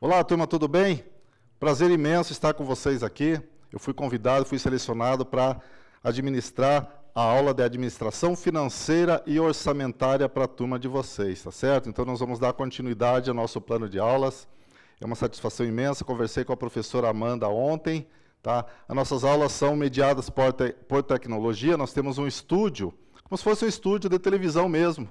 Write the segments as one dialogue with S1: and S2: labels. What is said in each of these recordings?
S1: Olá, turma, tudo bem? Prazer imenso estar com vocês aqui. Eu fui convidado, fui selecionado para administrar a aula de administração financeira e orçamentária para a turma de vocês, tá certo? Então, nós vamos dar continuidade ao nosso plano de aulas. É uma satisfação imensa. Conversei com a professora Amanda ontem, tá? As nossas aulas são mediadas por tecnologia. Nós temos um estúdio, como se fosse um estúdio de televisão mesmo,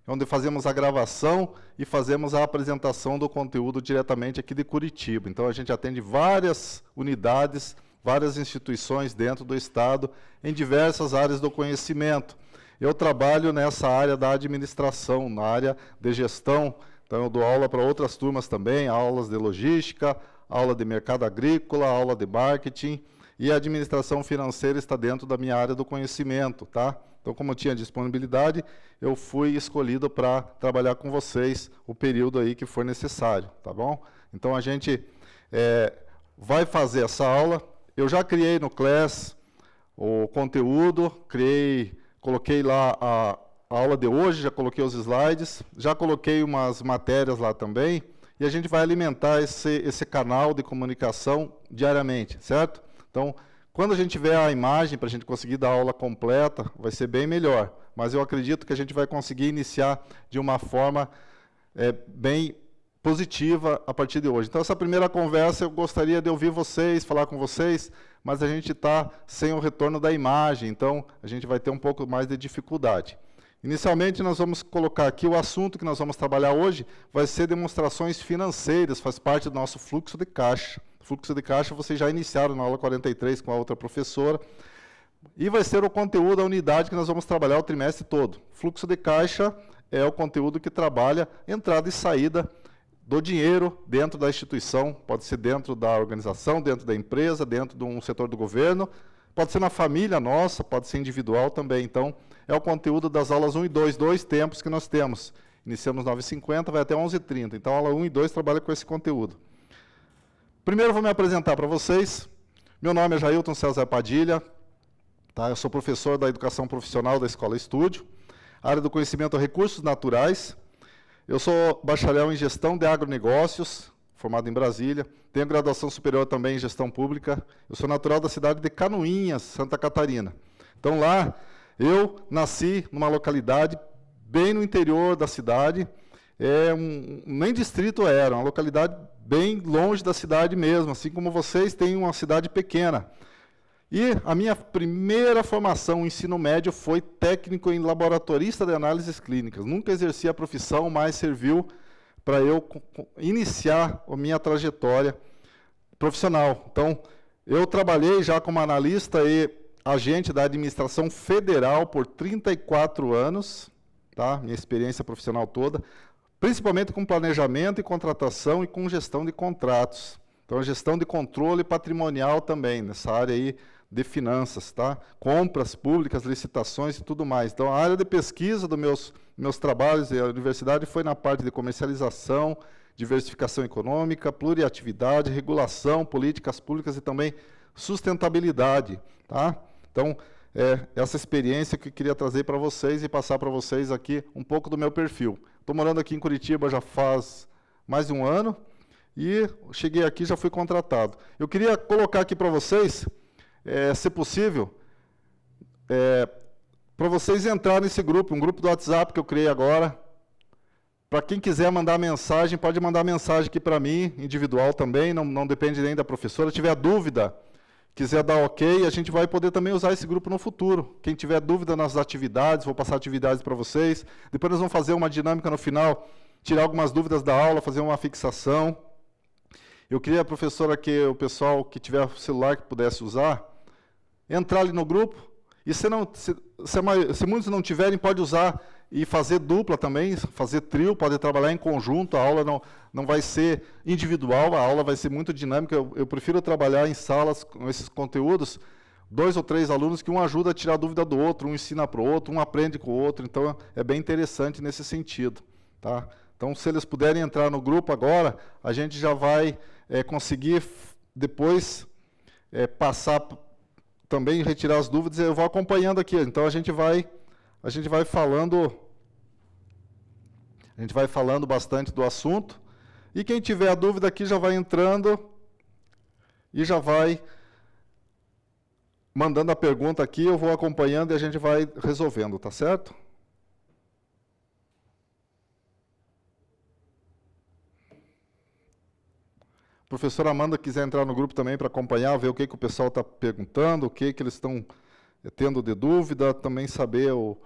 S1: onde fazemos a gravação e fazemos a apresentação do conteúdo diretamente aqui de Curitiba. Então, a gente atende várias unidades, várias instituições dentro do Estado, em diversas áreas do conhecimento. Eu trabalho nessa área da administração, na área de gestão. Então, eu dou aula para outras turmas também, aulas de logística, aula de mercado agrícola, aula de marketing, e a administração financeira está dentro da minha área do conhecimento, tá? Então, como eu tinha disponibilidade, eu fui escolhido para trabalhar com vocês o período aí que for necessário, tá bom? Então, a gente vai fazer essa aula. Eu já criei no Class o conteúdo, coloquei lá a aula de hoje, já coloquei os slides, já coloquei umas matérias lá também, e a gente vai alimentar esse canal de comunicação diariamente, certo? Então, quando a gente tiver a imagem, para a gente conseguir dar a aula completa, vai ser bem melhor. Mas eu acredito que a gente vai conseguir iniciar de uma forma bem positiva a partir de hoje. Então, essa primeira conversa, eu gostaria de ouvir vocês, falar com vocês, mas a gente está sem o retorno da imagem, então a gente vai ter um pouco mais de dificuldade. Inicialmente, nós vamos colocar aqui o assunto que nós vamos trabalhar hoje, vai ser demonstrações financeiras, faz parte do nosso fluxo de caixa. Fluxo de caixa vocês já iniciaram na aula 43 com a outra professora. E vai ser o conteúdo da unidade que nós vamos trabalhar o trimestre todo. Fluxo de caixa é o conteúdo que trabalha entrada e saída do dinheiro dentro da instituição. Pode ser dentro da organização, dentro da empresa, dentro de um setor do governo. Pode ser na família nossa, pode ser individual também. Então, é o conteúdo das aulas 1 e 2, dois tempos que nós temos. Iniciamos 9h50, vai até 11h30. Então, a aula 1 e 2 trabalha com esse conteúdo. Primeiro, eu vou me apresentar para vocês. Meu nome é Jailton César Padilha, tá? Eu sou professor da Educação Profissional da Escola Estúdio, área do conhecimento Recursos Naturais. Eu sou bacharel em Gestão de Agronegócios, formado em Brasília. Tenho graduação superior também em Gestão Pública. Eu sou natural da cidade de Canoinhas, Santa Catarina. Então, lá, eu nasci numa localidade bem no interior da cidade, nem distrito era, uma localidade bem longe da cidade mesmo, assim como vocês têm uma cidade pequena. E a minha primeira formação, o ensino médio, foi técnico em laboratorista de análises clínicas. Nunca exerci a profissão, mas serviu para eu iniciar a minha trajetória profissional. Então, eu trabalhei já como analista e agente da administração federal por 34 anos, tá? Minha experiência profissional toda, principalmente com planejamento e contratação e com gestão de contratos. Então, a gestão de controle patrimonial também, nessa área aí de finanças, tá? Compras públicas, licitações e tudo mais. Então, a área de pesquisa dos meus trabalhos e a universidade foi na parte de comercialização, diversificação econômica, pluriatividade, regulação, políticas públicas e também sustentabilidade, tá? Então, essa experiência que eu queria trazer para vocês e passar para vocês aqui um pouco do meu perfil. Estou morando aqui em Curitiba já faz mais de um ano e cheguei aqui e já fui contratado. Eu queria colocar aqui para vocês, se possível, para vocês entrarem nesse grupo, um grupo do WhatsApp que eu criei agora. Para quem quiser mandar mensagem, pode mandar mensagem aqui para mim, individual também, não depende nem da professora. Se tiver dúvida, quiser dar ok, a gente vai poder também usar esse grupo no futuro. Quem tiver dúvida nas atividades, vou passar atividades para vocês. Depois nós vamos fazer uma dinâmica no final, tirar algumas dúvidas da aula, fazer uma fixação. Eu queria, professora, que o pessoal que tiver celular que pudesse usar, entrar ali no grupo, e se muitos não tiverem, pode usar e fazer dupla também, fazer trio, pode trabalhar em conjunto, a aula não vai ser individual, a aula vai ser muito dinâmica. Eu prefiro trabalhar em salas com esses conteúdos, 2 ou 3 alunos, que um ajuda a tirar a dúvida do outro, um ensina para o outro, um aprende com o outro, então é bem interessante nesse sentido, tá? Então, se eles puderem entrar no grupo agora, a gente já vai conseguir depois passar também, retirar as dúvidas, eu vou acompanhando aqui. Então, a gente vai falando bastante do assunto. E quem tiver a dúvida aqui já vai entrando e já vai mandando a pergunta aqui, eu vou acompanhando e a gente vai resolvendo, tá certo? Professora Amanda quiser entrar no grupo também para acompanhar, ver o que o pessoal está perguntando, o que eles estão tendo de dúvida, também saber o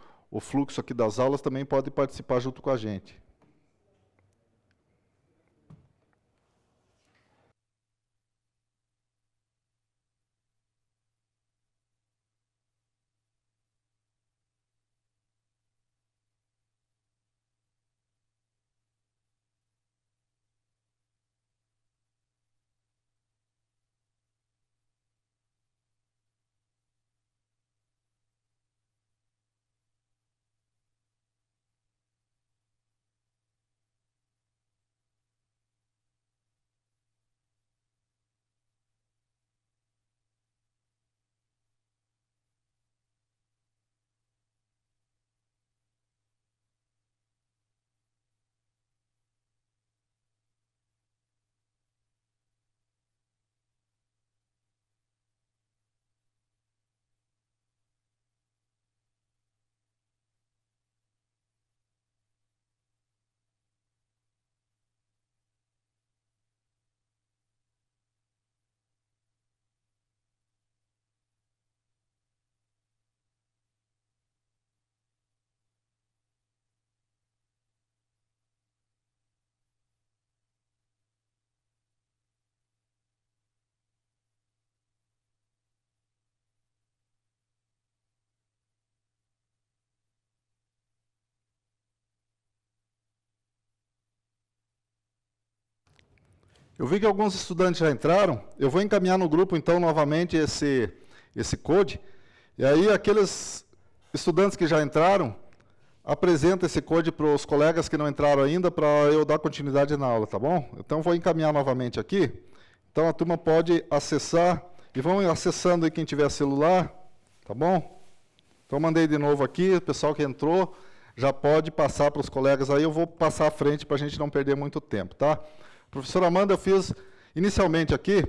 S1: fluxo aqui das aulas, também pode participar junto com a gente. Eu vi que alguns estudantes já entraram, eu vou encaminhar no grupo, então, novamente, esse code, e aí aqueles estudantes que já entraram, apresenta esse code para os colegas que não entraram ainda, para eu dar continuidade na aula, tá bom? Então, vou encaminhar novamente aqui, então a turma pode acessar, e vão acessando aí quem tiver celular, tá bom? Então, mandei de novo aqui, o pessoal que entrou, já pode passar para os colegas aí, eu vou passar à frente para a gente não perder muito tempo, tá? Professora Amanda, eu fiz inicialmente aqui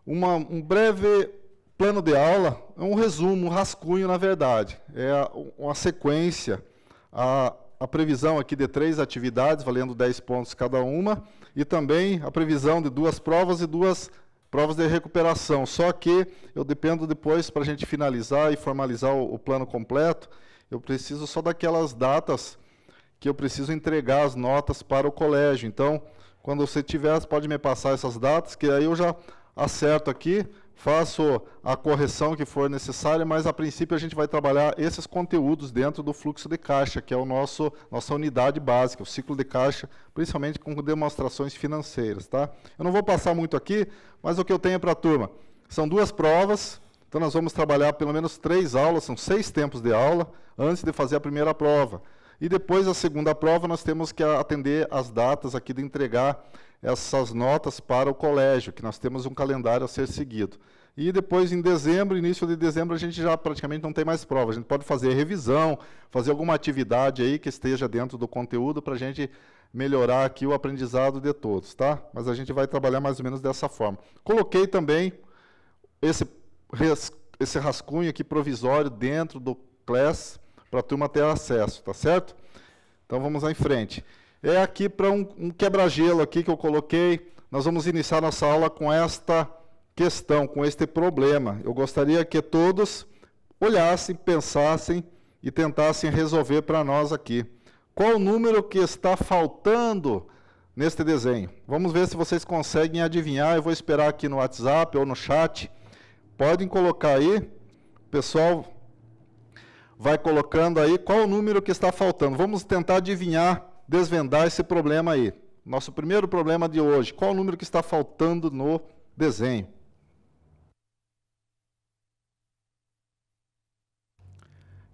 S1: um breve plano de aula, um resumo, um rascunho, na verdade. É uma sequência, a previsão aqui de 3 atividades, valendo 10 pontos cada uma, e também a previsão de 2 provas e 2 provas de recuperação. Só que eu dependo depois, para a gente finalizar e formalizar o plano completo, eu preciso só daquelas datas que eu preciso entregar as notas para o colégio. Então, quando você tiver, pode me passar essas datas, que aí eu já acerto aqui, faço a correção que for necessária, mas a princípio a gente vai trabalhar esses conteúdos dentro do fluxo de caixa, que é nossa unidade básica, o ciclo de caixa, principalmente com demonstrações financeiras, tá? Eu não vou passar muito aqui, mas o que eu tenho para a turma são 2 provas, então nós vamos trabalhar pelo menos 3 aulas, são 6 tempos de aula, antes de fazer a primeira prova. E depois, a segunda prova, nós temos que atender as datas aqui de entregar essas notas para o colégio, que nós temos um calendário a ser seguido. E depois, em dezembro, início de dezembro, a gente já praticamente não tem mais prova. A gente pode fazer revisão, fazer alguma atividade aí que esteja dentro do conteúdo para a gente melhorar aqui o aprendizado de todos, tá? Mas a gente vai trabalhar mais ou menos dessa forma. Coloquei também esse rascunho aqui provisório dentro do Class, para a turma ter acesso, tá certo? Então, vamos lá em frente. É aqui para um quebra-gelo aqui que eu coloquei. Nós vamos iniciar nossa aula com esta questão, com este problema. Eu gostaria que todos olhassem, pensassem e tentassem resolver para nós aqui. Qual o número que está faltando neste desenho? Vamos ver se vocês conseguem adivinhar. Eu vou esperar aqui no WhatsApp ou no chat. Podem colocar aí, pessoal. Vai colocando aí qual o número que está faltando. Vamos tentar adivinhar, desvendar esse problema aí. Nosso primeiro problema de hoje. Qual o número que está faltando no desenho?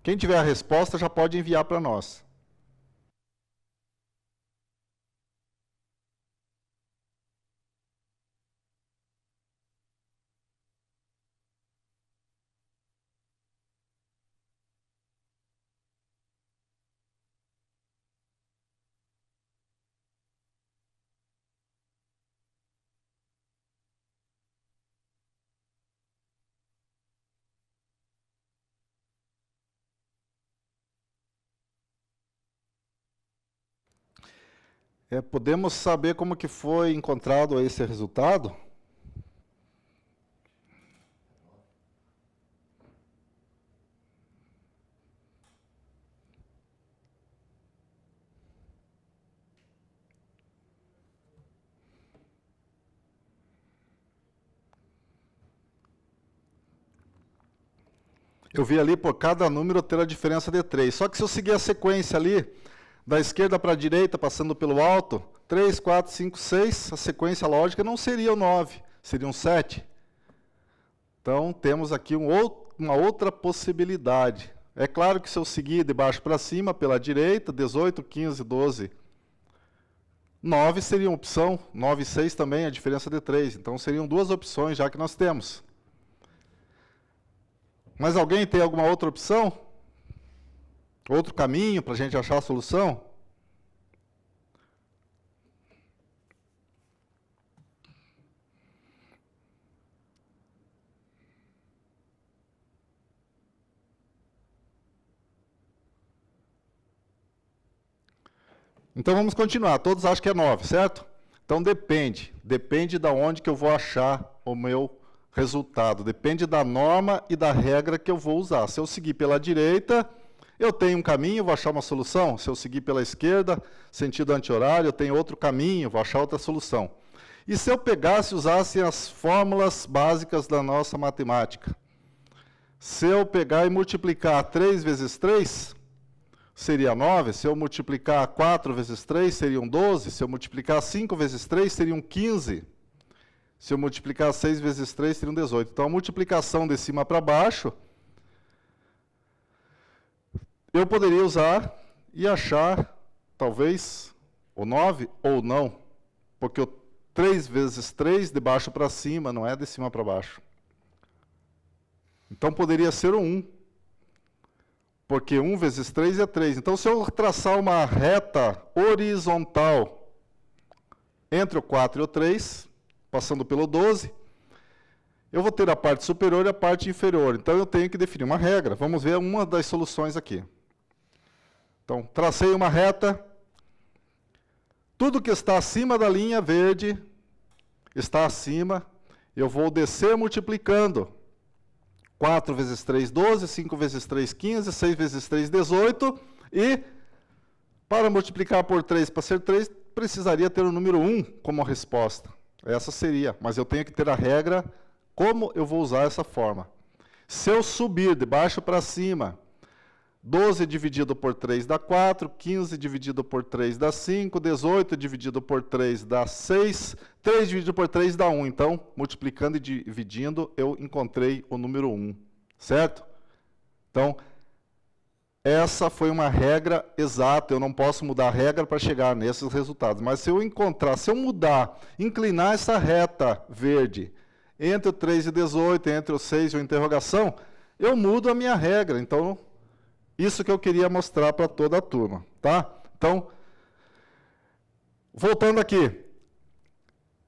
S1: Quem tiver a resposta já pode enviar para nós. Podemos saber como que foi encontrado esse resultado? Eu vi ali, por cada número, ter a diferença de 3. Só que se eu seguir a sequência ali, da esquerda para a direita, passando pelo alto, 3, 4, 5, 6, a sequência lógica não seria o 9, seria um 7. Então, temos aqui uma outra possibilidade. É claro que se eu seguir de baixo para cima, pela direita, 18, 15, 12, 9 seria uma opção, 9 e 6 também, a diferença de 3. Então, seriam duas opções, já que nós temos. Mas alguém tem alguma outra opção? Outro caminho para a gente achar a solução? Então vamos continuar. Todos acham que é 9, certo? Então depende. Depende de onde que eu vou achar o meu resultado. Depende da norma e da regra que eu vou usar. Se eu seguir pela direita, eu tenho um caminho, vou achar uma solução. Se eu seguir pela esquerda, sentido anti-horário, eu tenho outro caminho, vou achar outra solução. E se eu pegasse e usasse as fórmulas básicas da nossa matemática? Se eu pegar e multiplicar 3 vezes 3, seria 9. Se eu multiplicar 4 vezes 3, seriam 12. Se eu multiplicar 5 vezes 3, seriam 15. Se eu multiplicar 6 vezes 3, seriam 18. Então, a multiplicação de cima para baixo, eu poderia usar e achar, talvez, o 9 ou não. Porque o 3 vezes 3, de baixo para cima, não é de cima para baixo. Então, poderia ser o 1. Porque 1 vezes 3 é 3. Então, se eu traçar uma reta horizontal entre o 4 e o 3, passando pelo 12, eu vou ter a parte superior e a parte inferior. Então, eu tenho que definir uma regra. Vamos ver uma das soluções aqui. Então, tracei uma reta. Tudo que está acima da linha verde está acima. Eu vou descer multiplicando. 4 vezes 3, 12, 5 vezes 3, 15, 6 vezes 3, 18. E, para multiplicar por 3 para ser 3, precisaria ter o número 1 como resposta. Essa seria, mas eu tenho que ter a regra, como eu vou usar essa forma. Se eu subir de baixo para cima, 12 dividido por 3 dá 4, 15 dividido por 3 dá 5, 18 dividido por 3 dá 6, 3 dividido por 3 dá 1. Então, multiplicando e dividindo, eu encontrei o número 1, certo? Então, essa foi uma regra exata, eu não posso mudar a regra para chegar nesses resultados. Mas se eu encontrar, se eu mudar, inclinar essa reta verde entre o 3 e 18, entre o 6 e a interrogação, eu mudo a minha regra. Então, isso que eu queria mostrar para toda a turma, tá? Então, voltando aqui,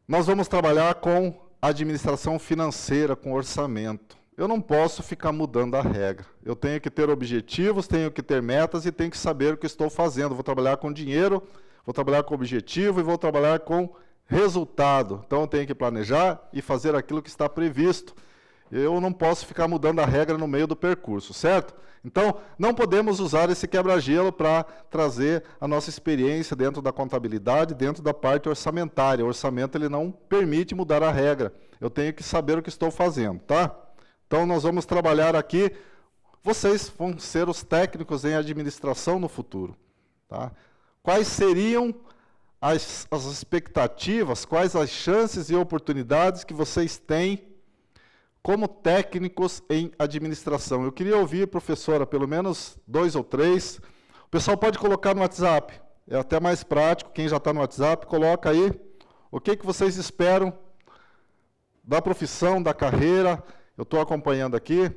S1: nós vamos trabalhar com administração financeira, com orçamento. Eu não posso ficar mudando a regra. Eu tenho que ter objetivos, tenho que ter metas e tenho que saber o que estou fazendo. Vou trabalhar com dinheiro, vou trabalhar com objetivo e vou trabalhar com resultado. Então, eu tenho que planejar e fazer aquilo que está previsto. Eu não posso ficar mudando a regra no meio do percurso, certo? Então, não podemos usar esse quebra-gelo para trazer a nossa experiência dentro da contabilidade, dentro da parte orçamentária. O orçamento ele não permite mudar a regra. Eu tenho que saber o que estou fazendo, tá? Então, nós vamos trabalhar aqui. Vocês vão ser os técnicos em administração no futuro, tá? Quais seriam as expectativas, quais as chances e oportunidades que vocês têm como técnicos em administração? Eu queria ouvir, professora, pelo menos 2 ou 3. O pessoal pode colocar no WhatsApp, é até mais prático. Quem já está no WhatsApp, coloca aí o que vocês esperam da profissão, da carreira. Eu estou acompanhando aqui.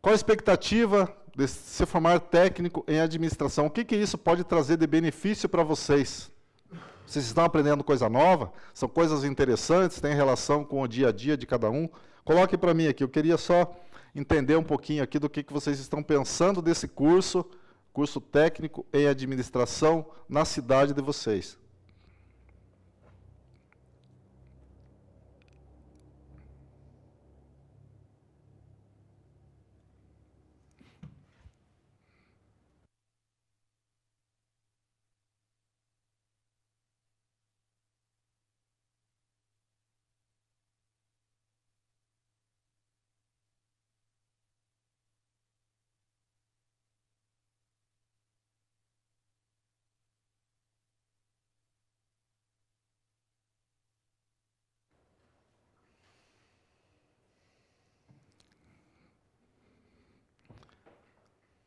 S1: Qual a expectativa de se formar técnico em administração? O que isso pode trazer de benefício para vocês? Vocês estão aprendendo coisa nova? São coisas interessantes, têm relação com o dia a dia de cada um? Coloque para mim aqui, eu queria só entender um pouquinho aqui do que vocês estão pensando desse curso, curso técnico em administração na cidade de vocês.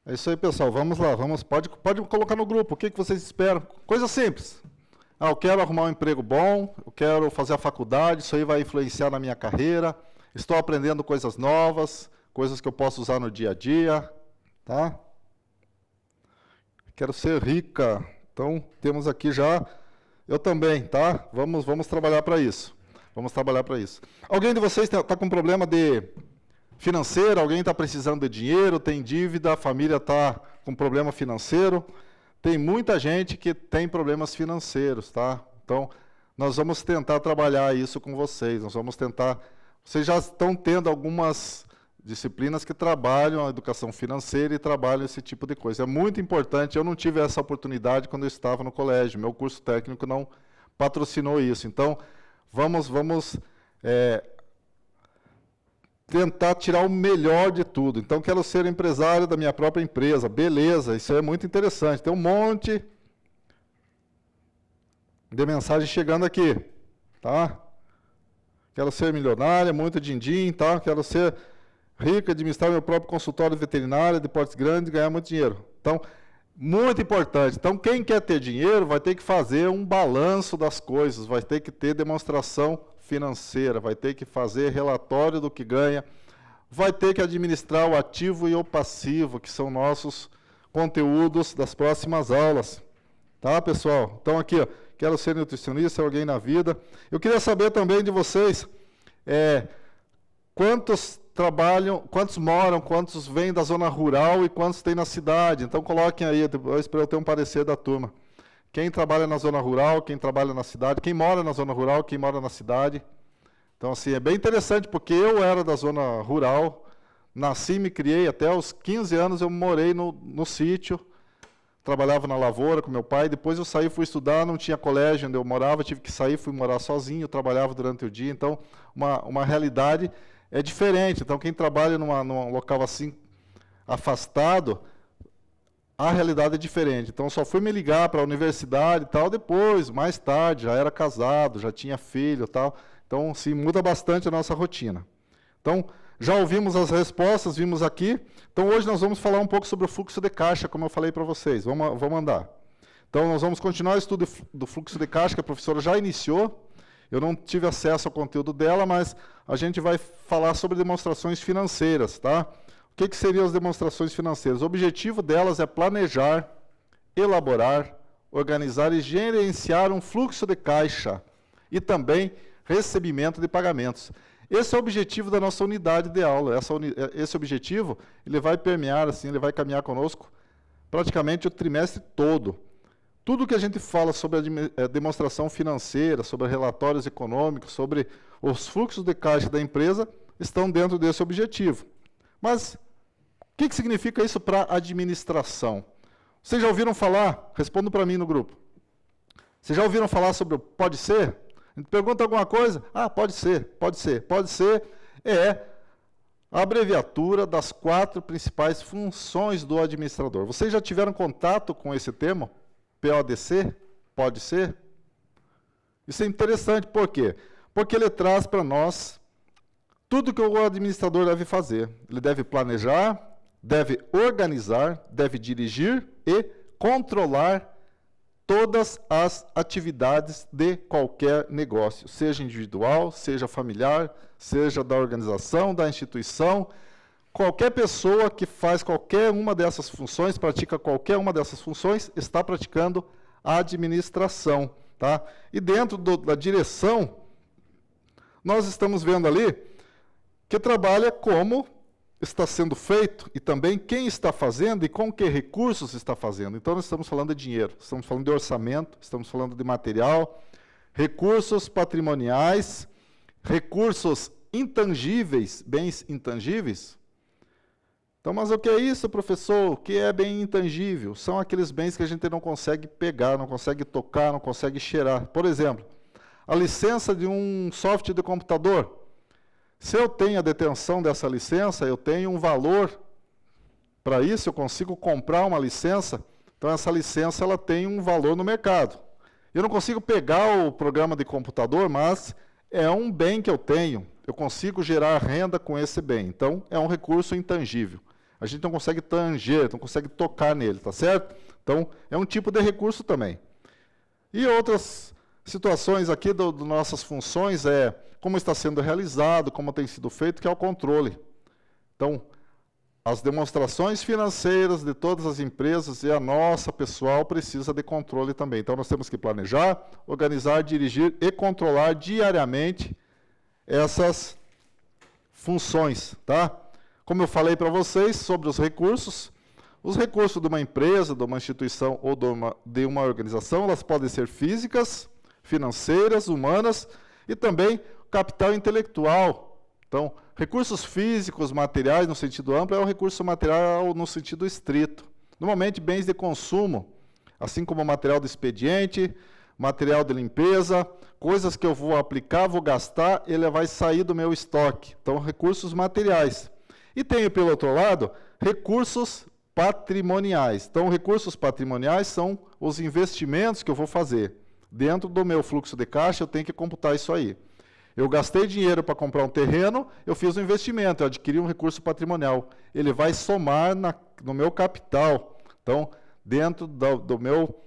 S1: É isso aí, pessoal. Vamos lá. Pode colocar no grupo. O que vocês esperam? Coisa simples. Ah, eu quero arrumar um emprego bom, eu quero fazer a faculdade, isso aí vai influenciar na minha carreira. Estou aprendendo coisas novas, coisas que eu posso usar no dia a dia. Tá? Quero ser rica. Então, temos aqui já... Eu também, tá? Vamos trabalhar para isso. Vamos trabalhar para isso. Alguém de vocês está com problema de... financeiro, alguém está precisando de dinheiro, tem dívida, a família está com problema financeiro. Tem muita gente que tem problemas financeiros, tá? Então, nós vamos tentar trabalhar isso com vocês, nós vamos tentar... Vocês já estão tendo algumas disciplinas que trabalham a educação financeira e trabalham esse tipo de coisa. É muito importante, eu não tive essa oportunidade quando eu estava no colégio, meu curso técnico não patrocinou isso. Então, vamos tentar tirar o melhor de tudo. Então, quero ser empresário da minha própria empresa. Beleza, isso é muito interessante. Tem um monte de mensagem chegando aqui. Tá? Quero ser milionária, muito din-din, tá? Quero ser rica, administrar meu próprio consultório veterinário de portes grandes e ganhar muito dinheiro. Então, muito importante. Então, quem quer ter dinheiro vai ter que fazer um balanço das coisas, vai ter que ter demonstração financeira, vai ter que fazer relatório do que ganha, vai ter que administrar o ativo e o passivo, que são nossos conteúdos das próximas aulas. Tá, pessoal? Então, aqui, ó, quero ser nutricionista, alguém na vida. Eu queria saber também de vocês, quantos trabalham, quantos moram, quantos vêm da zona rural e quantos tem na cidade. Então, coloquem aí, depois para eu ter um parecer da turma. Quem trabalha na zona rural, quem trabalha na cidade, quem mora na zona rural, quem mora na cidade. Então, assim, é bem interessante, porque eu era da zona rural, nasci, me criei, até os 15 anos eu morei no sítio, trabalhava na lavoura com meu pai, depois eu saí, fui estudar, não tinha colégio onde eu morava, tive que sair, fui morar sozinho, trabalhava durante o dia, então, uma realidade é diferente. Então, quem trabalha num local assim, afastado, a realidade é diferente. Então, só fui me ligar para a universidade e tal, depois, mais tarde, já era casado, já tinha filho e tal. Então, sim, muda bastante a nossa rotina. Então, já ouvimos as respostas, vimos aqui. Então, hoje nós vamos falar um pouco sobre o fluxo de caixa, como eu falei para vocês. Vamos andar. Então, nós vamos continuar o estudo do fluxo de caixa, que a professora já iniciou. Eu não tive acesso ao conteúdo dela, mas a gente vai falar sobre demonstrações financeiras, tá? O que seriam as demonstrações financeiras? O objetivo delas é planejar, elaborar, organizar e gerenciar um fluxo de caixa e também recebimento de pagamentos. Esse é o objetivo da nossa unidade de aula. Esse objetivo ele vai permear, assim, ele vai caminhar conosco praticamente o trimestre todo. Tudo que a gente fala sobre a demonstração financeira, sobre relatórios econômicos, sobre os fluxos de caixa da empresa, estão dentro desse objetivo. Mas, o que significa isso para a administração? Vocês já ouviram falar? Respondam para mim no grupo. Vocês já ouviram falar sobre o pode ser? A gente pergunta alguma coisa? Ah, pode ser, pode ser. Pode ser é a abreviatura das 4 principais funções do administrador. Vocês já tiveram contato com esse termo? PODC? Pode ser? Isso é interessante, por quê? Porque ele traz para nós tudo que o administrador deve fazer. Ele deve planejar, deve organizar, deve dirigir e controlar todas as atividades de qualquer negócio, seja individual, seja familiar, seja da organização, da instituição. Qualquer pessoa que faz qualquer uma dessas funções, pratica qualquer uma dessas funções, está praticando a administração. Tá? E dentro da direção, nós estamos vendo ali que trabalha como está sendo feito e também quem está fazendo e com que recursos está fazendo. Então, nós estamos falando de dinheiro, estamos falando de orçamento, estamos falando de material, recursos patrimoniais, recursos intangíveis, bens intangíveis. Então, mas o que é isso, professor? O que é bem intangível? São aqueles bens que a gente não consegue pegar, não consegue tocar, não consegue cheirar. Por exemplo, a licença de um software de computador. Se eu tenho a detenção dessa licença, eu tenho um valor para isso, eu consigo comprar uma licença, então essa licença ela tem um valor no mercado. Eu não consigo pegar o programa de computador, mas é um bem que eu tenho, eu consigo gerar renda com esse bem, então é um recurso intangível. A gente não consegue tanger, não consegue tocar nele, tá certo? Então, é um tipo de recurso também. E outras situações aqui das nossas funções é como está sendo realizado, como tem sido feito, que é o controle. Então, as demonstrações financeiras de todas as empresas e a nossa pessoal precisa de controle também. Então, nós temos que planejar, organizar, dirigir e controlar diariamente essas funções, tá? Como eu falei para vocês sobre os recursos de uma empresa, de uma instituição ou de uma organização, elas podem ser físicas, financeiras, humanas e também capital intelectual. Então, recursos físicos, materiais no sentido amplo, é o recurso material no sentido estrito. Normalmente, bens de consumo, assim como material de expediente, material de limpeza, coisas que eu vou aplicar, vou gastar, ele vai sair do meu estoque. Então, recursos materiais. E tenho, pelo outro lado, recursos patrimoniais. Então, recursos patrimoniais são os investimentos que eu vou fazer. Dentro do meu fluxo de caixa, eu tenho que computar isso aí. Eu gastei dinheiro para comprar um terreno, eu fiz um investimento, eu adquiri um recurso patrimonial. Ele vai somar no meu capital. Então, dentro do meu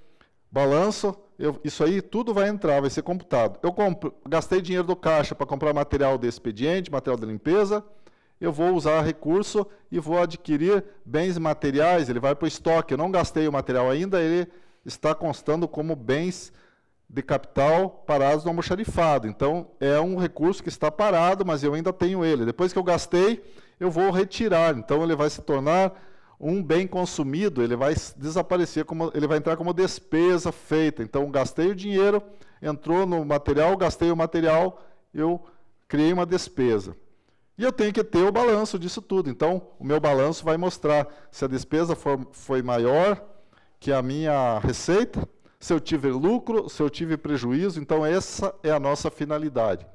S1: balanço, isso aí tudo vai entrar, vai ser computado. Eu gastei dinheiro do caixa para comprar material de expediente, material de limpeza, eu vou usar recurso e vou adquirir bens materiais, ele vai para o estoque. Eu não gastei o material ainda, ele está constando como bens de capital parados no almoxarifado. Então, é um recurso que está parado, mas eu ainda tenho ele. Depois que eu gastei, eu vou retirar. Então, ele vai se tornar um bem consumido, ele vai desaparecer, ele vai entrar como despesa feita. Então, gastei o dinheiro, entrou no material, gastei o material, eu criei uma despesa. E eu tenho que ter o balanço disso tudo. Então, o meu balanço vai mostrar se a despesa foi maior que a minha receita, se eu tive lucro, se eu tive prejuízo. Então, essa é a nossa finalidade.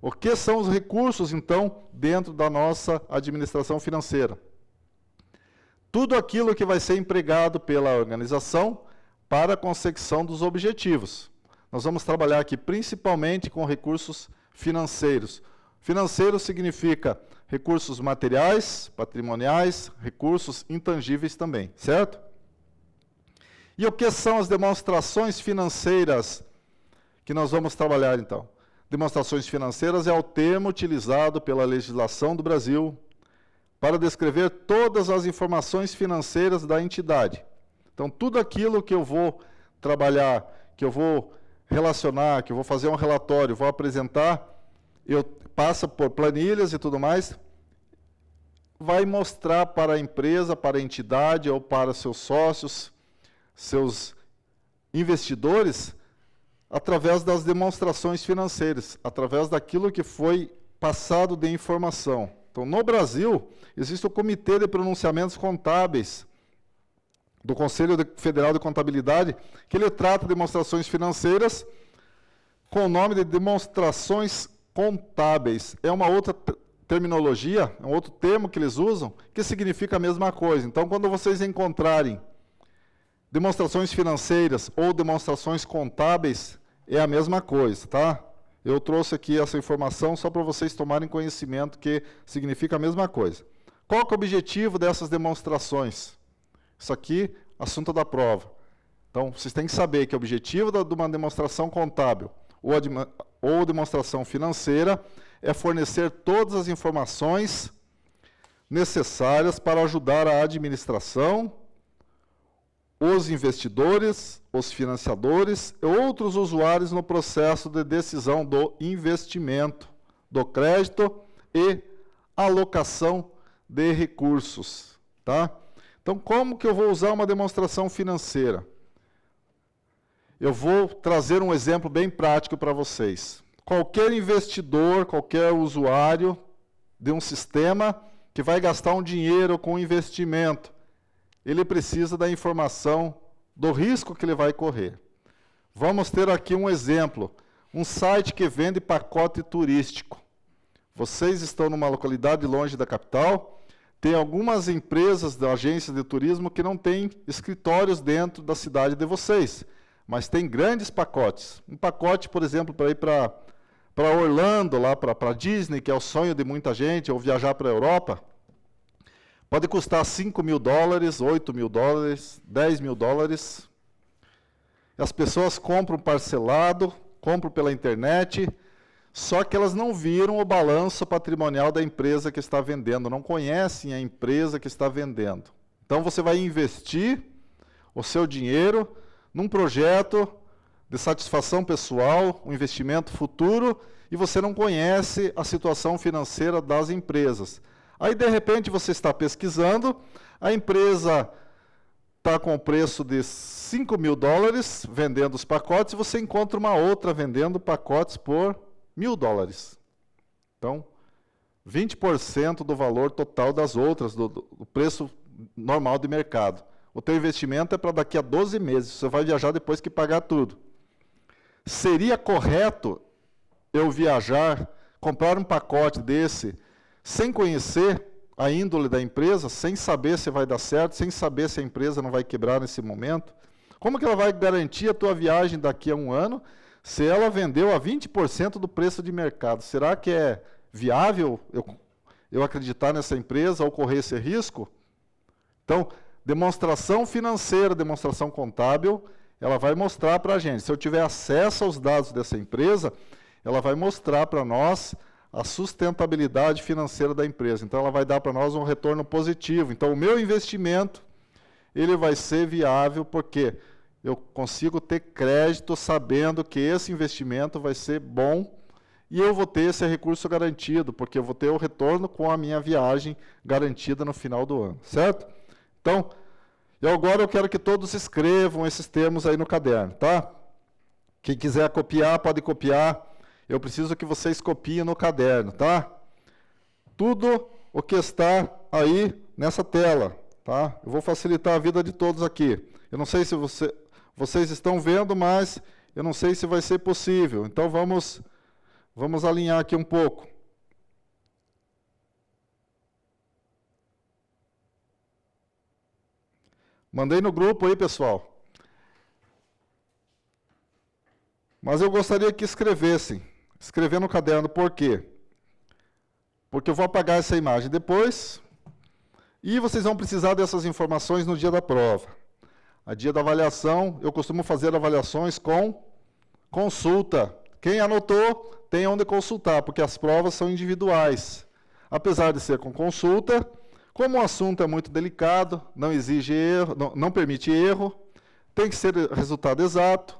S1: O que são os recursos, então, dentro da nossa administração financeira? Tudo aquilo que vai ser empregado pela organização para a consecução dos objetivos. Nós vamos trabalhar aqui principalmente com recursos financeiros. Financeiro significa recursos materiais, patrimoniais, recursos intangíveis também, certo? E o que são as demonstrações financeiras que nós vamos trabalhar, então? Demonstrações financeiras é o termo utilizado pela legislação do Brasil para descrever todas as informações financeiras da entidade. Então, tudo aquilo que eu vou trabalhar, que eu vou relacionar, que eu vou fazer um relatório, vou apresentar, passa por planilhas e tudo mais, vai mostrar para a empresa, para a entidade ou para seus sócios, seus investidores, através das demonstrações financeiras, através daquilo que foi passado de informação. Então, no Brasil, existe o Comitê de Pronunciamentos Contábeis do Conselho Federal de Contabilidade, que ele trata de demonstrações financeiras com o nome de demonstrações contábeis. É uma outra terminologia, é um outro termo que eles usam, que significa a mesma coisa. Então, quando vocês encontrarem demonstrações financeiras ou demonstrações contábeis, é a mesma coisa, tá? Eu trouxe aqui essa informação só para vocês tomarem conhecimento que significa a mesma coisa. Qual que é o objetivo dessas demonstrações? Isso aqui, assunto da prova. Então, vocês têm que saber que o objetivo de uma demonstração contábil ou demonstração financeira é fornecer todas as informações necessárias para ajudar a administração, os investidores, os financiadores e outros usuários no processo de decisão do investimento, do crédito e alocação de recursos, tá? Então, como que eu vou usar uma demonstração financeira? Eu vou trazer um exemplo bem prático para vocês. Qualquer investidor, qualquer usuário de um sistema que vai gastar um dinheiro com investimento, ele precisa da informação do risco que ele vai correr. Vamos ter aqui um exemplo, um site que vende pacote turístico. Vocês estão numa localidade longe da capital, tem algumas empresas da agência de turismo que não têm escritórios dentro da cidade de vocês, mas tem grandes pacotes. Um pacote, por exemplo, para ir para Orlando, lá para Disney, que é o sonho de muita gente, ou viajar para a Europa, pode custar $5.000, $8.000, $10.000. As pessoas compram parcelado, compram pela internet, só que elas não viram o balanço patrimonial da empresa que está vendendo, não conhecem a empresa que está vendendo. Então você vai investir o seu dinheiro num projeto de satisfação pessoal, um investimento futuro, e você não conhece a situação financeira das empresas. Aí, de repente, você está pesquisando, a empresa está com o preço de $5.000 vendendo os pacotes, e você encontra uma outra vendendo pacotes por $1.000. Então, 20% do valor total das outras, do preço normal de mercado. O teu investimento é para daqui a 12 meses, você vai viajar depois que pagar tudo. Seria correto eu viajar, comprar um pacote desse, sem conhecer a índole da empresa, sem saber se vai dar certo, sem saber se a empresa não vai quebrar nesse momento? Como que ela vai garantir a tua viagem daqui a um ano, se ela vendeu a 20% do preço de mercado? Será que é viável eu acreditar nessa empresa ou correr esse risco? Então, demonstração financeira, demonstração contábil, ela vai mostrar para a gente. Se eu tiver acesso aos dados dessa empresa, ela vai mostrar para nós a sustentabilidade financeira da empresa. Então, ela vai dar para nós um retorno positivo. Então, o meu investimento, ele vai ser viável, porque eu consigo ter crédito sabendo que esse investimento vai ser bom e eu vou ter esse recurso garantido, porque eu vou ter o retorno com a minha viagem garantida no final do ano, certo? Então, agora eu quero que todos escrevam esses termos aí no caderno, tá? Quem quiser copiar, pode copiar. Eu preciso que vocês copiem no caderno, tá? Tudo o que está aí nessa tela, tá? Eu vou facilitar a vida de todos aqui. Eu não sei se vocês estão vendo, mas eu não sei se vai ser possível. Então, vamos alinhar aqui um pouco. Mandei no grupo aí, pessoal. Mas eu gostaria que escrevessem. Escrever no caderno, por quê? Porque eu vou apagar essa imagem depois. E vocês vão precisar dessas informações no dia da prova. A dia da avaliação, eu costumo fazer avaliações com consulta. Quem anotou, tem onde consultar, porque as provas são individuais. Apesar de ser com consulta, como o assunto é muito delicado, não exige erro, não permite erro, tem que ser resultado exato.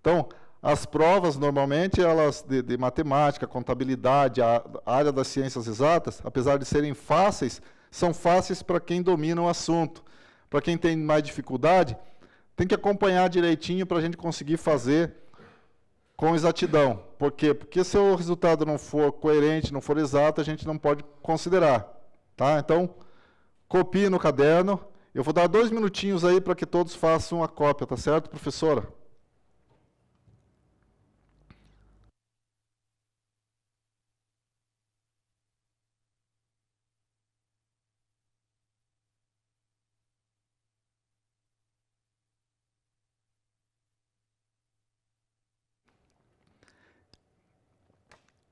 S1: Então, as provas, normalmente, elas de matemática, contabilidade, a área das ciências exatas, apesar de serem fáceis, são fáceis para quem domina o assunto. Para quem tem mais dificuldade, tem que acompanhar direitinho para a gente conseguir fazer com exatidão. Por quê? Porque se o resultado não for coerente, não for exato, a gente não pode considerar. Tá? Então, copie no caderno. Eu vou dar 2 minutinhos aí para que todos façam a cópia, tá certo, professora?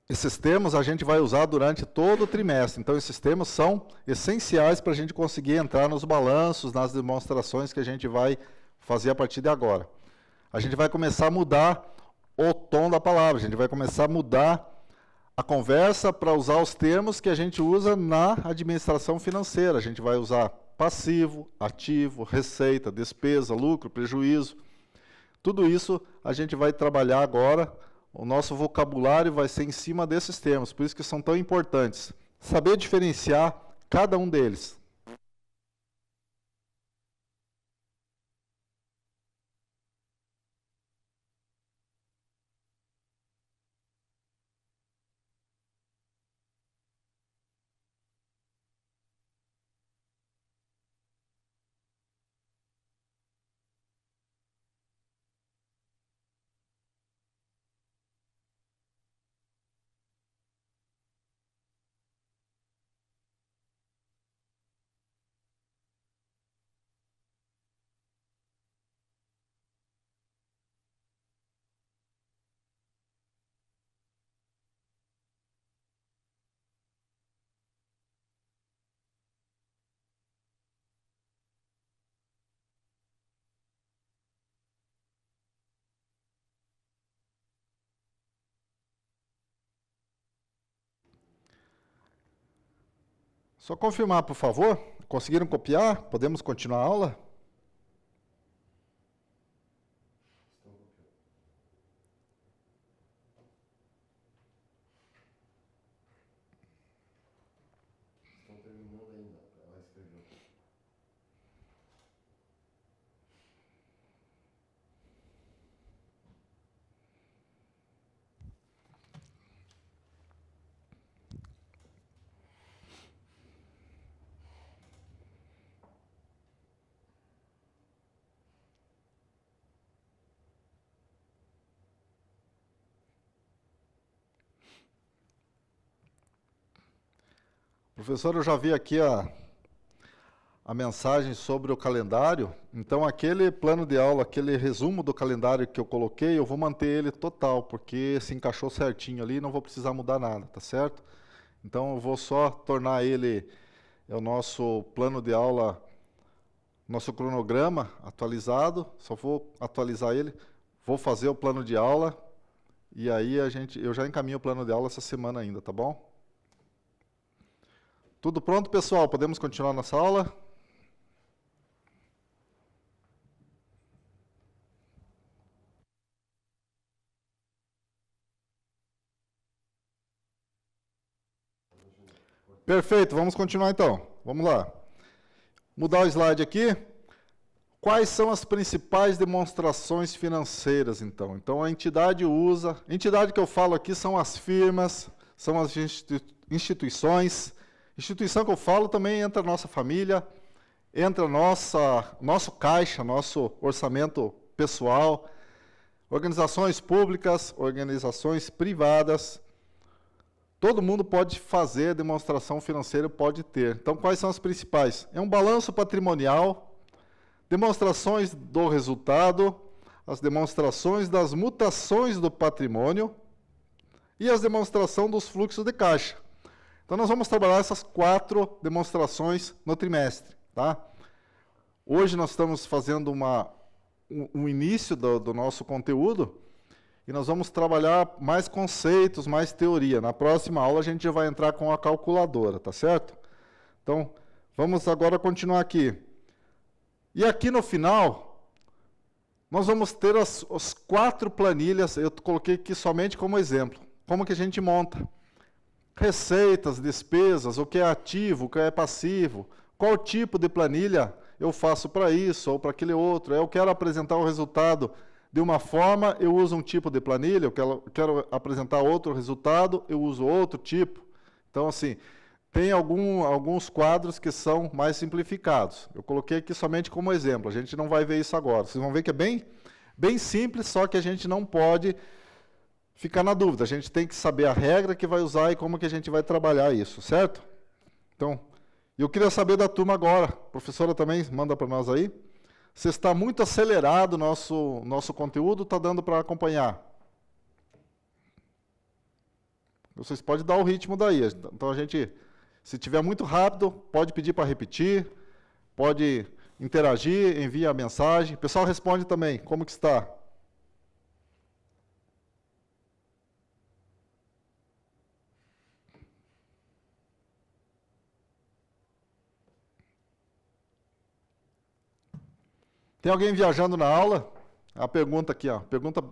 S1: Esses termos a gente vai usar durante todo o trimestre. Então, esses termos são essenciais para a gente conseguir entrar nos balanços, nas demonstrações que a gente vai fazer a partir de agora. A gente vai começar a mudar o tom da palavra, a gente vai começar a mudar a conversa para usar os termos que a gente usa na administração financeira. A gente vai usar passivo, ativo, receita, despesa, lucro, prejuízo. Tudo isso a gente vai trabalhar agora. O nosso vocabulário vai ser em cima desses termos, por isso que são tão importantes. Saber diferenciar cada um deles. Só confirmar, por favor. Conseguiram copiar? Podemos continuar a aula?
S2: Estão terminando ainda. Ela escreveu.
S1: Professor, eu já vi aqui a mensagem sobre o calendário. Então, aquele plano de aula, aquele resumo do calendário que eu coloquei, eu vou manter ele total, porque se encaixou certinho ali, não vou precisar mudar nada, tá certo? Então, eu vou só tornar ele, o nosso plano de aula, nosso cronograma atualizado, só vou atualizar ele, vou fazer o plano de aula, e aí eu já encaminho o plano de aula essa semana ainda, tá bom? Tudo pronto, pessoal? Podemos continuar nossa aula? Perfeito, vamos continuar então. Vamos lá. Mudar o slide aqui. Quais são as principais demonstrações financeiras, então? Então, a entidade usa... A entidade que eu falo aqui são as firmas, são as instituições. Instituição que eu falo também entra a nossa família, entra nosso caixa, nosso orçamento pessoal, organizações públicas, organizações privadas. Todo mundo pode fazer demonstração financeira, pode ter. Então, quais são as principais? É um balanço patrimonial, demonstrações do resultado, as demonstrações das mutações do patrimônio e as demonstrações dos fluxos de caixa. Então, nós vamos trabalhar essas 4 demonstrações no trimestre. Tá? Hoje nós estamos fazendo um início do nosso conteúdo e nós vamos trabalhar mais conceitos, mais teoria. Na próxima aula a gente já vai entrar com a calculadora, tá certo? Então, vamos agora continuar aqui. E aqui no final, nós vamos ter as 4 planilhas, eu coloquei aqui somente como exemplo. Como que a gente monta? Receitas, despesas, o que é ativo, o que é passivo, qual tipo de planilha eu faço para isso ou para aquele outro. Eu quero apresentar o resultado de uma forma, eu uso um tipo de planilha, eu quero apresentar outro resultado, eu uso outro tipo. Então, assim, tem alguns quadros que são mais simplificados. Eu coloquei aqui somente como exemplo, a gente não vai ver isso agora. Vocês vão ver que é bem simples, só que a gente não pode ficar na dúvida. A gente tem que saber a regra que vai usar e como que a gente vai trabalhar isso, certo? Então, eu queria saber da turma agora. Professora também, manda para nós aí. Se está muito acelerado o nosso conteúdo, está dando para acompanhar? Vocês podem dar o ritmo daí. Então, se tiver muito rápido, pode pedir para repetir, pode interagir, envia a mensagem. O pessoal responde também, como que está? Tem alguém viajando na aula? A pergunta aqui, ó. Pergunta,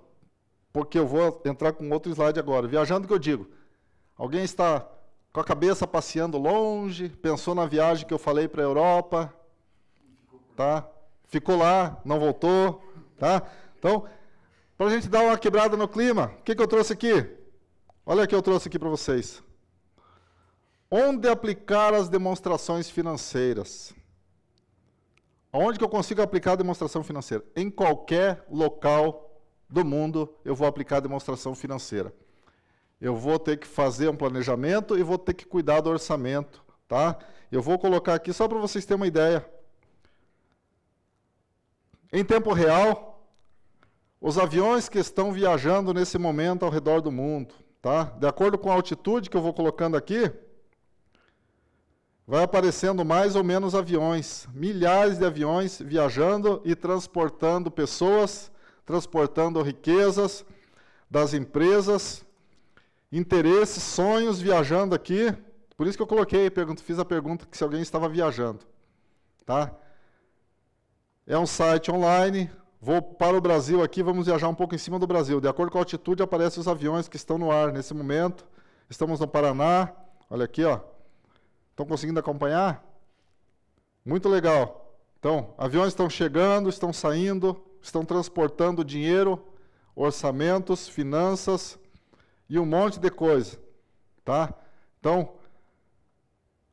S1: porque eu vou entrar com outro slide agora. Viajando, que eu digo? Alguém está com a cabeça passeando longe, pensou na viagem que eu falei para a Europa, tá? Ficou lá, não voltou, tá? Então, para a gente dar uma quebrada no clima, o que eu trouxe aqui? Olha o que eu trouxe aqui para vocês. Onde aplicar as demonstrações financeiras? Onde que eu consigo aplicar a demonstração financeira? Em qualquer local do mundo, eu vou aplicar a demonstração financeira. Eu vou ter que fazer um planejamento e vou ter que cuidar do orçamento, tá? Eu vou colocar aqui só para vocês terem uma ideia. Em tempo real, os aviões que estão viajando nesse momento ao redor do mundo, tá? De acordo com a altitude que eu vou colocando aqui, vai aparecendo mais ou menos aviões, milhares de aviões viajando e transportando pessoas, transportando riquezas das empresas, interesses, sonhos viajando aqui. Por isso que eu coloquei, fiz a pergunta que se alguém estava viajando, tá? É um site online, vou para o Brasil aqui, vamos viajar um pouco em cima do Brasil. De acordo com a altitude, aparecem os aviões que estão no ar nesse momento. Estamos no Paraná, olha aqui, ó. Estão conseguindo acompanhar? Muito legal. Então, aviões estão chegando, estão saindo, estão transportando dinheiro, orçamentos, finanças e um monte de coisa, tá? Então,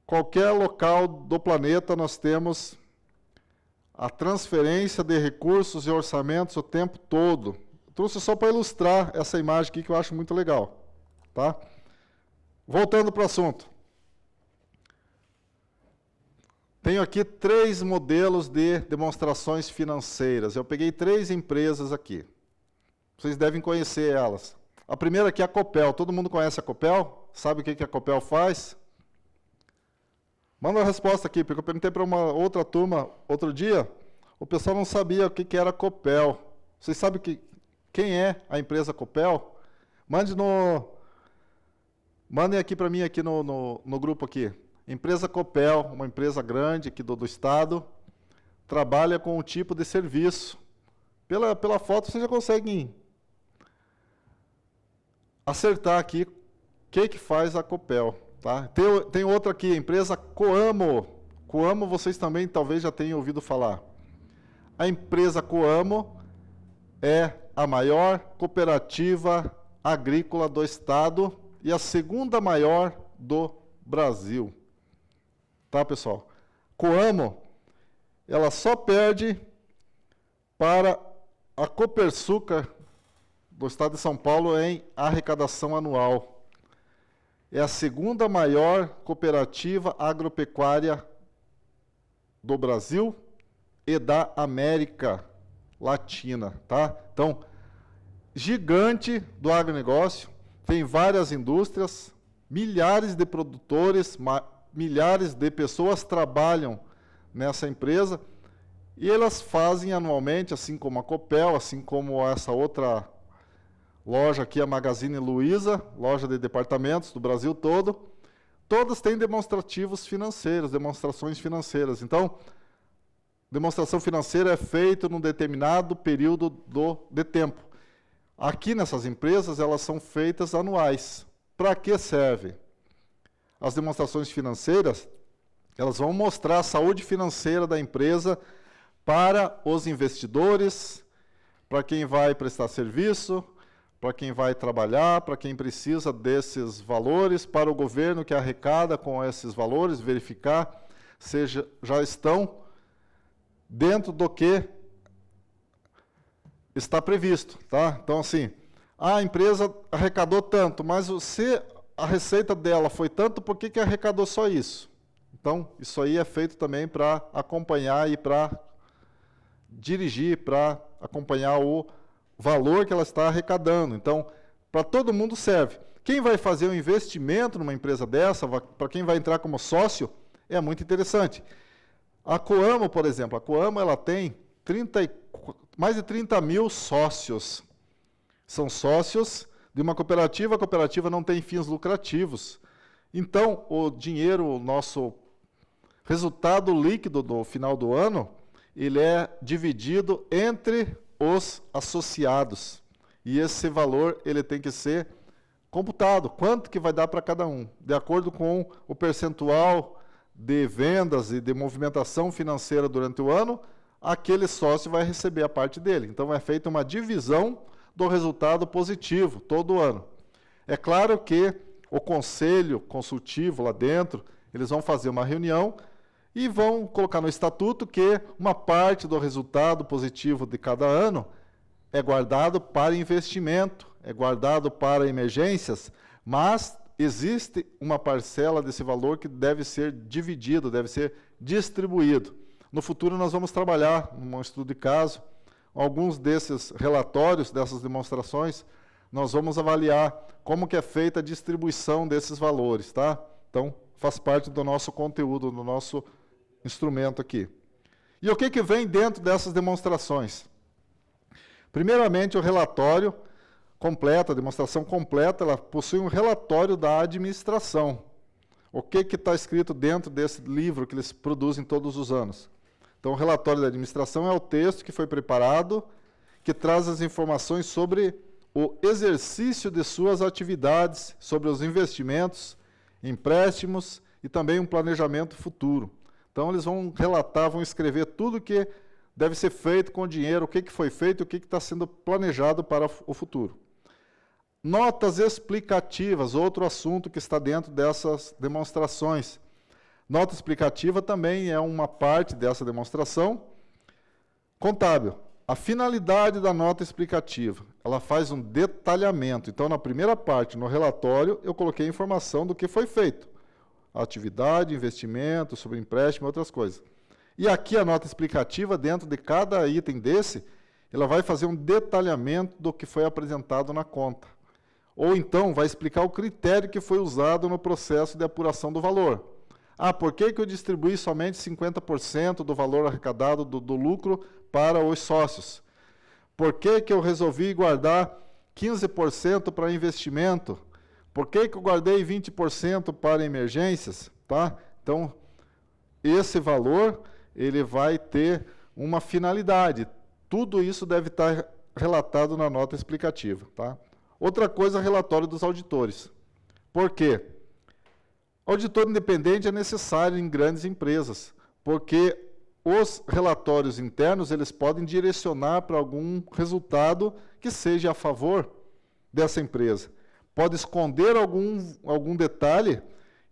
S1: qualquer local do planeta nós temos a transferência de recursos e orçamentos o tempo todo. Eu trouxe só para ilustrar essa imagem aqui que eu acho muito legal, tá? Voltando para o assunto. Tenho aqui 3 modelos de demonstrações financeiras. Eu peguei 3 empresas aqui. Vocês devem conhecer elas. A primeira aqui é a Copel. Todo mundo conhece a Copel? Sabe o que a Copel faz? Manda a resposta aqui, porque eu perguntei para uma outra turma outro dia, o pessoal não sabia o que era a Copel. Vocês sabem quem é a empresa Copel? Mandem aqui para mim aqui no grupo aqui. Empresa Copel, uma empresa grande aqui do estado, trabalha com um tipo de serviço. Pela foto vocês já conseguem acertar aqui o que faz a Copel. Tá? Tem outra aqui, a empresa Coamo. Coamo vocês também talvez já tenham ouvido falar. A empresa Coamo é a maior cooperativa agrícola do estado e a segunda maior do Brasil. Tá, pessoal? Coamo, ela só perde para a Copersucar do estado de São Paulo em arrecadação anual. É a segunda maior cooperativa agropecuária do Brasil e da América Latina, tá? Então, gigante do agronegócio, tem várias indústrias, milhares de produtores, milhares de pessoas trabalham nessa empresa e elas fazem anualmente, assim como a Copel, assim como essa outra loja aqui, a Magazine Luiza, loja de departamentos do Brasil todo, todas têm demonstrativos financeiros, demonstrações financeiras. Então, demonstração financeira é feita num determinado período de tempo. Aqui nessas empresas, elas são feitas anuais. Para que serve? As demonstrações financeiras, elas vão mostrar a saúde financeira da empresa para os investidores, para quem vai prestar serviço, para quem vai trabalhar, para quem precisa desses valores, para o governo que arrecada com esses valores, verificar se já estão dentro do que está previsto, tá? Então, assim, a empresa arrecadou tanto, mas se a receita dela foi tanto, por que arrecadou só isso? Então, isso aí é feito também para acompanhar e para dirigir, para acompanhar o valor que ela está arrecadando. Então, para todo mundo serve. Quem vai fazer um investimento numa empresa dessa, para quem vai entrar como sócio, é muito interessante. A Coamo, por exemplo, a Coamo ela tem mais de 30 mil sócios. São sócios de uma cooperativa, a cooperativa não tem fins lucrativos. Então, o dinheiro, o nosso resultado líquido do final do ano, ele é dividido entre os associados. E esse valor ele tem que ser computado, quanto que vai dar para cada um, de acordo com o percentual de vendas e de movimentação financeira durante o ano, aquele sócio vai receber a parte dele. Então, é feita uma divisão do resultado positivo todo ano. É claro que o conselho consultivo lá dentro, eles vão fazer uma reunião e vão colocar no estatuto que uma parte do resultado positivo de cada ano é guardado para investimento, é guardado para emergências, mas existe uma parcela desse valor que deve ser dividido, deve ser distribuído. No futuro nós vamos trabalhar, num estudo de caso, alguns desses relatórios, dessas demonstrações, nós vamos avaliar como que é feita a distribuição desses valores, tá? Então, faz parte do nosso conteúdo, do nosso instrumento aqui. E o que que vem dentro dessas demonstrações? Primeiramente, o relatório completo, a demonstração completa, ela possui um relatório da administração. O que que está escrito dentro desse livro que eles produzem todos os anos? Então, o relatório da administração é o texto que foi preparado, que traz as informações sobre o exercício de suas atividades, sobre os investimentos, empréstimos e também um planejamento futuro. Então, eles vão relatar, vão escrever tudo que deve ser feito com o dinheiro, o que que foi feito, o que que está sendo planejado para o futuro. Notas explicativas, outro assunto que está dentro dessas demonstrações. Nota explicativa também é uma parte dessa demonstração. Contábil. A finalidade da nota explicativa, ela faz um detalhamento. Então, na primeira parte, no relatório, eu coloquei a informação do que foi feito. Atividade, investimento, sobre empréstimo e outras coisas. E aqui a nota explicativa, dentro de cada item desse, ela vai fazer um detalhamento do que foi apresentado na conta. Ou então, vai explicar o critério que foi usado no processo de apuração do valor. Ah, por que que eu distribuí somente 50% do valor arrecadado do lucro para os sócios? Por que que eu resolvi guardar 15% para investimento? Por que que eu guardei 20% para emergências? Tá? Então, esse valor, ele vai ter uma finalidade. Tudo isso deve estar relatado na nota explicativa. Tá? Outra coisa, relatório dos auditores. Por quê? Auditor independente é necessário em grandes empresas, porque os relatórios internos, eles podem direcionar para algum resultado que seja a favor dessa empresa. Pode esconder algum detalhe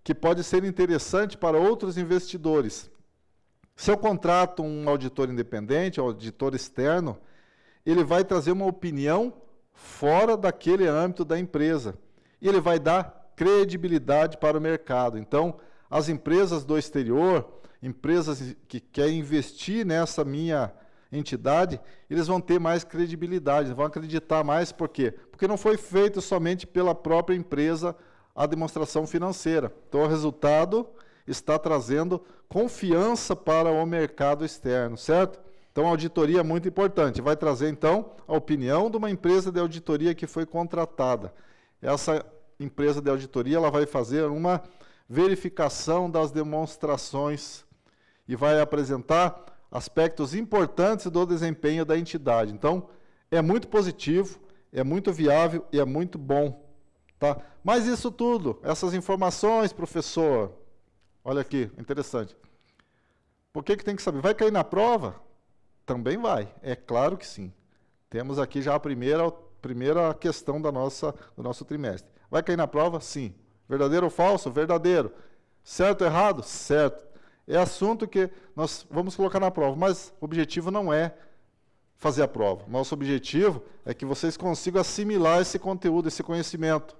S1: que pode ser interessante para outros investidores. Se eu contrato um auditor independente, um auditor externo, ele vai trazer uma opinião fora daquele âmbito da empresa. E ele vai dar credibilidade para o mercado. Então, as empresas do exterior, empresas que querem investir nessa minha entidade, eles vão ter mais credibilidade, vão acreditar mais. Por quê? Porque não foi feito somente pela própria empresa a demonstração financeira. Então, o resultado está trazendo confiança para o mercado externo, certo? Então, a auditoria é muito importante. Vai trazer, então, a opinião de uma empresa de auditoria que foi contratada. Essa empresa de auditoria, ela vai fazer uma verificação das demonstrações e vai apresentar aspectos importantes do desempenho da entidade. Então, é muito positivo, é muito viável e é muito bom. Tá? Mas isso tudo, essas informações, professor, olha aqui, interessante. Por que que tem que saber? Vai cair na prova? Também vai, é claro que sim. Temos aqui já a primeira questão do nosso trimestre. Vai cair na prova? Sim. Verdadeiro ou falso? Verdadeiro. Certo ou errado? Certo. É assunto que nós vamos colocar na prova, mas o objetivo não é fazer a prova. Nosso objetivo é que vocês consigam assimilar esse conteúdo, esse conhecimento.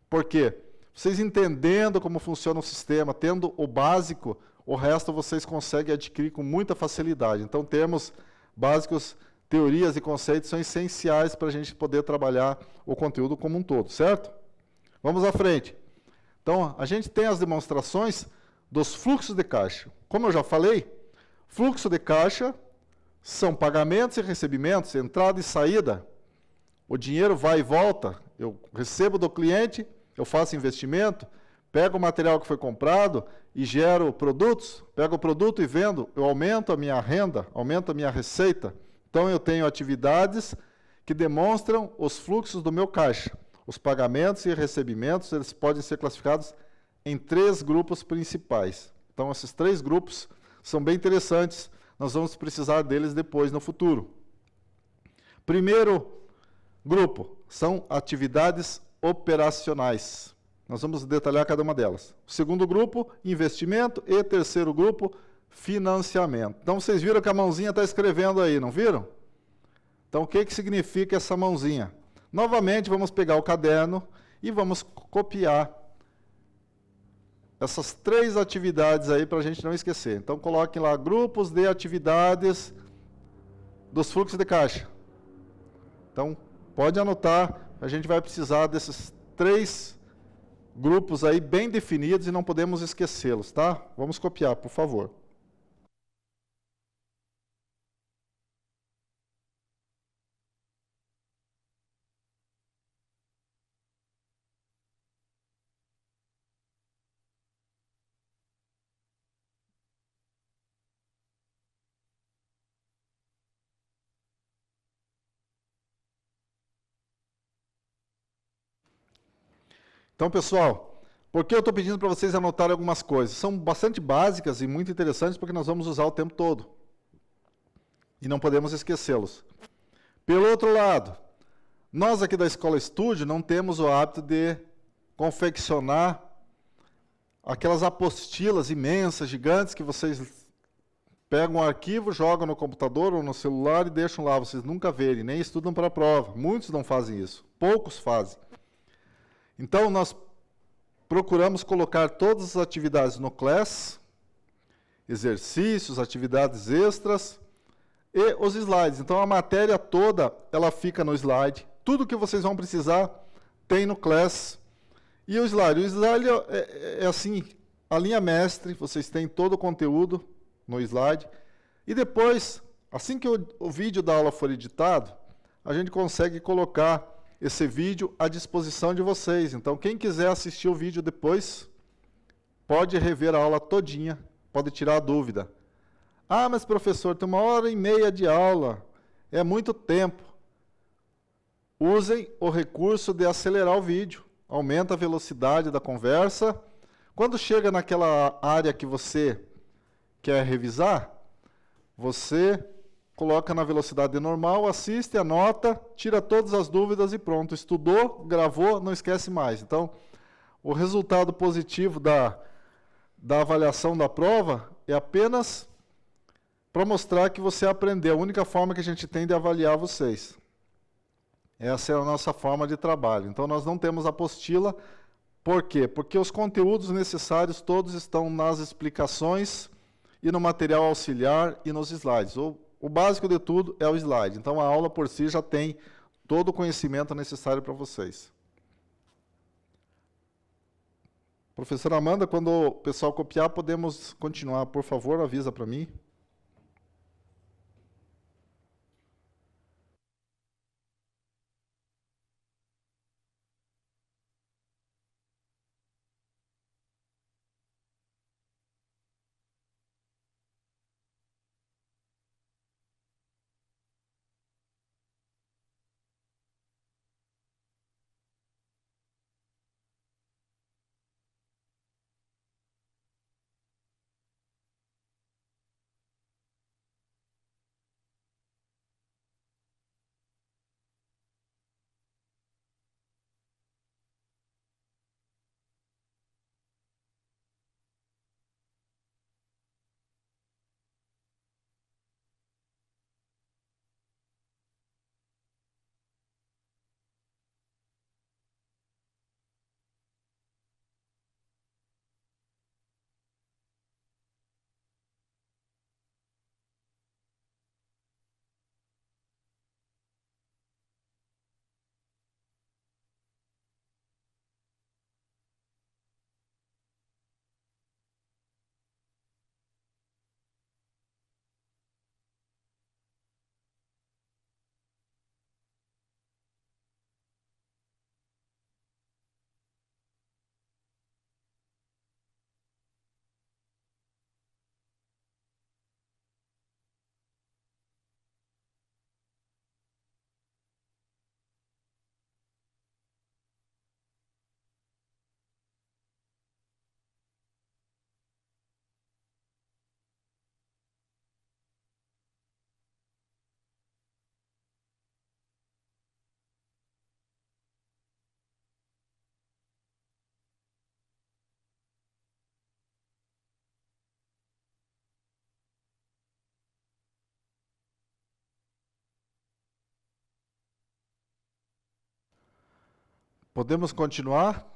S1: Por quê? Vocês entendendo como funciona o sistema, tendo o básico, o resto vocês conseguem adquirir com muita facilidade. Então, termos básicos, teorias e conceitos são essenciais para a gente poder trabalhar o conteúdo como um todo, certo? Vamos à frente. Então, a gente tem as demonstrações dos fluxos de caixa. Como eu já falei, fluxo de caixa são pagamentos e recebimentos, entrada e saída. O dinheiro vai e volta, eu recebo do cliente, eu faço investimento, pego o material que foi comprado e gero produtos, pego o produto e vendo, eu aumento a minha renda, aumento a minha receita. Então, eu tenho atividades que demonstram os fluxos do meu caixa. Os pagamentos e recebimentos, eles podem ser classificados em 3 grupos principais. Então, esses 3 grupos são bem interessantes, nós vamos precisar deles depois no futuro. Primeiro grupo são atividades operacionais. Nós vamos detalhar cada uma delas. O segundo grupo, investimento, e terceiro grupo, financiamento. Então, vocês viram que a mãozinha está escrevendo aí, não viram? Então, o que significa essa mãozinha? Novamente, vamos pegar o caderno e vamos copiar essas 3 atividades aí para a gente não esquecer. Então, coloquem lá grupos de atividades dos fluxos de caixa. Então, pode anotar, a gente vai precisar desses 3 grupos aí bem definidos e não podemos esquecê-los, tá? Vamos copiar, por favor. Então, pessoal, por que eu estou pedindo para vocês anotarem algumas coisas? São bastante básicas e muito interessantes porque nós vamos usar o tempo todo. E não podemos esquecê-los. Pelo outro lado, nós aqui da Escola Estúdio não temos o hábito de confeccionar aquelas apostilas imensas, gigantes, que vocês pegam um arquivo, jogam no computador ou no celular e deixam lá, vocês nunca verem, nem estudam para a prova. Muitos não fazem isso, poucos fazem. Então, nós procuramos colocar todas as atividades no Class, exercícios, atividades extras e os slides. Então, a matéria toda, ela fica no slide. Tudo que vocês vão precisar tem no Class. E o slide é assim, a linha mestre, vocês têm todo o conteúdo no slide. E depois, assim que o vídeo da aula for editado, a gente consegue colocar esse vídeo à disposição de vocês. Então, quem quiser assistir o vídeo depois, pode rever a aula todinha, pode tirar a dúvida. Ah, mas professor, tem 1h30 de aula, é muito tempo. Usem o recurso de acelerar o vídeo, aumenta a velocidade da conversa. Quando chega naquela área que você quer revisar, você coloca na velocidade normal, assiste, anota, tira todas as dúvidas e pronto. Estudou, gravou, não esquece mais. Então, o resultado positivo da avaliação da prova é apenas para mostrar que você aprendeu. A única forma que a gente tem de avaliar vocês. Essa é a nossa forma de trabalho. Então, nós não temos apostila. Por quê? Porque os conteúdos necessários todos estão nas explicações e no material auxiliar e nos slides. O básico de tudo é o slide. Então, a aula por si já tem todo o conhecimento necessário para vocês. Professora Amanda, quando o pessoal copiar, podemos continuar. Por favor, avisa para mim. Podemos continuar?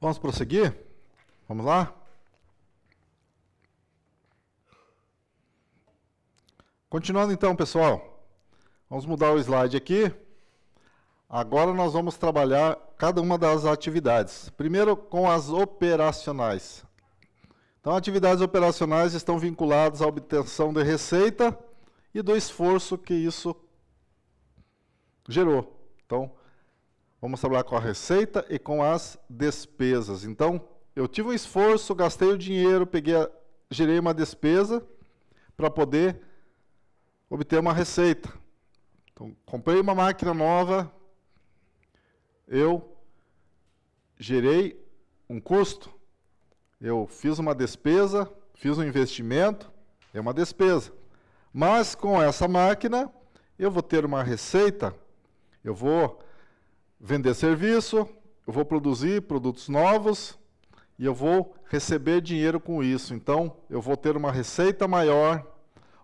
S1: Vamos prosseguir? Vamos lá? Continuando então, pessoal. Vamos mudar o slide aqui. Agora nós vamos trabalhar cada uma das atividades. Primeiro com as operacionais. Então, atividades operacionais estão vinculadas à obtenção de receita e do esforço que isso gerou. Então, vamos trabalhar com a receita e com as despesas. Então, eu tive um esforço, gastei o dinheiro, gerei uma despesa para poder obter uma receita. Então, comprei uma máquina nova, eu gerei um custo, eu fiz uma despesa, fiz um investimento, é uma despesa. Mas com essa máquina, eu vou ter uma receita, eu vou vender serviço, eu vou produzir produtos novos e eu vou receber dinheiro com isso. Então, eu vou ter uma receita maior,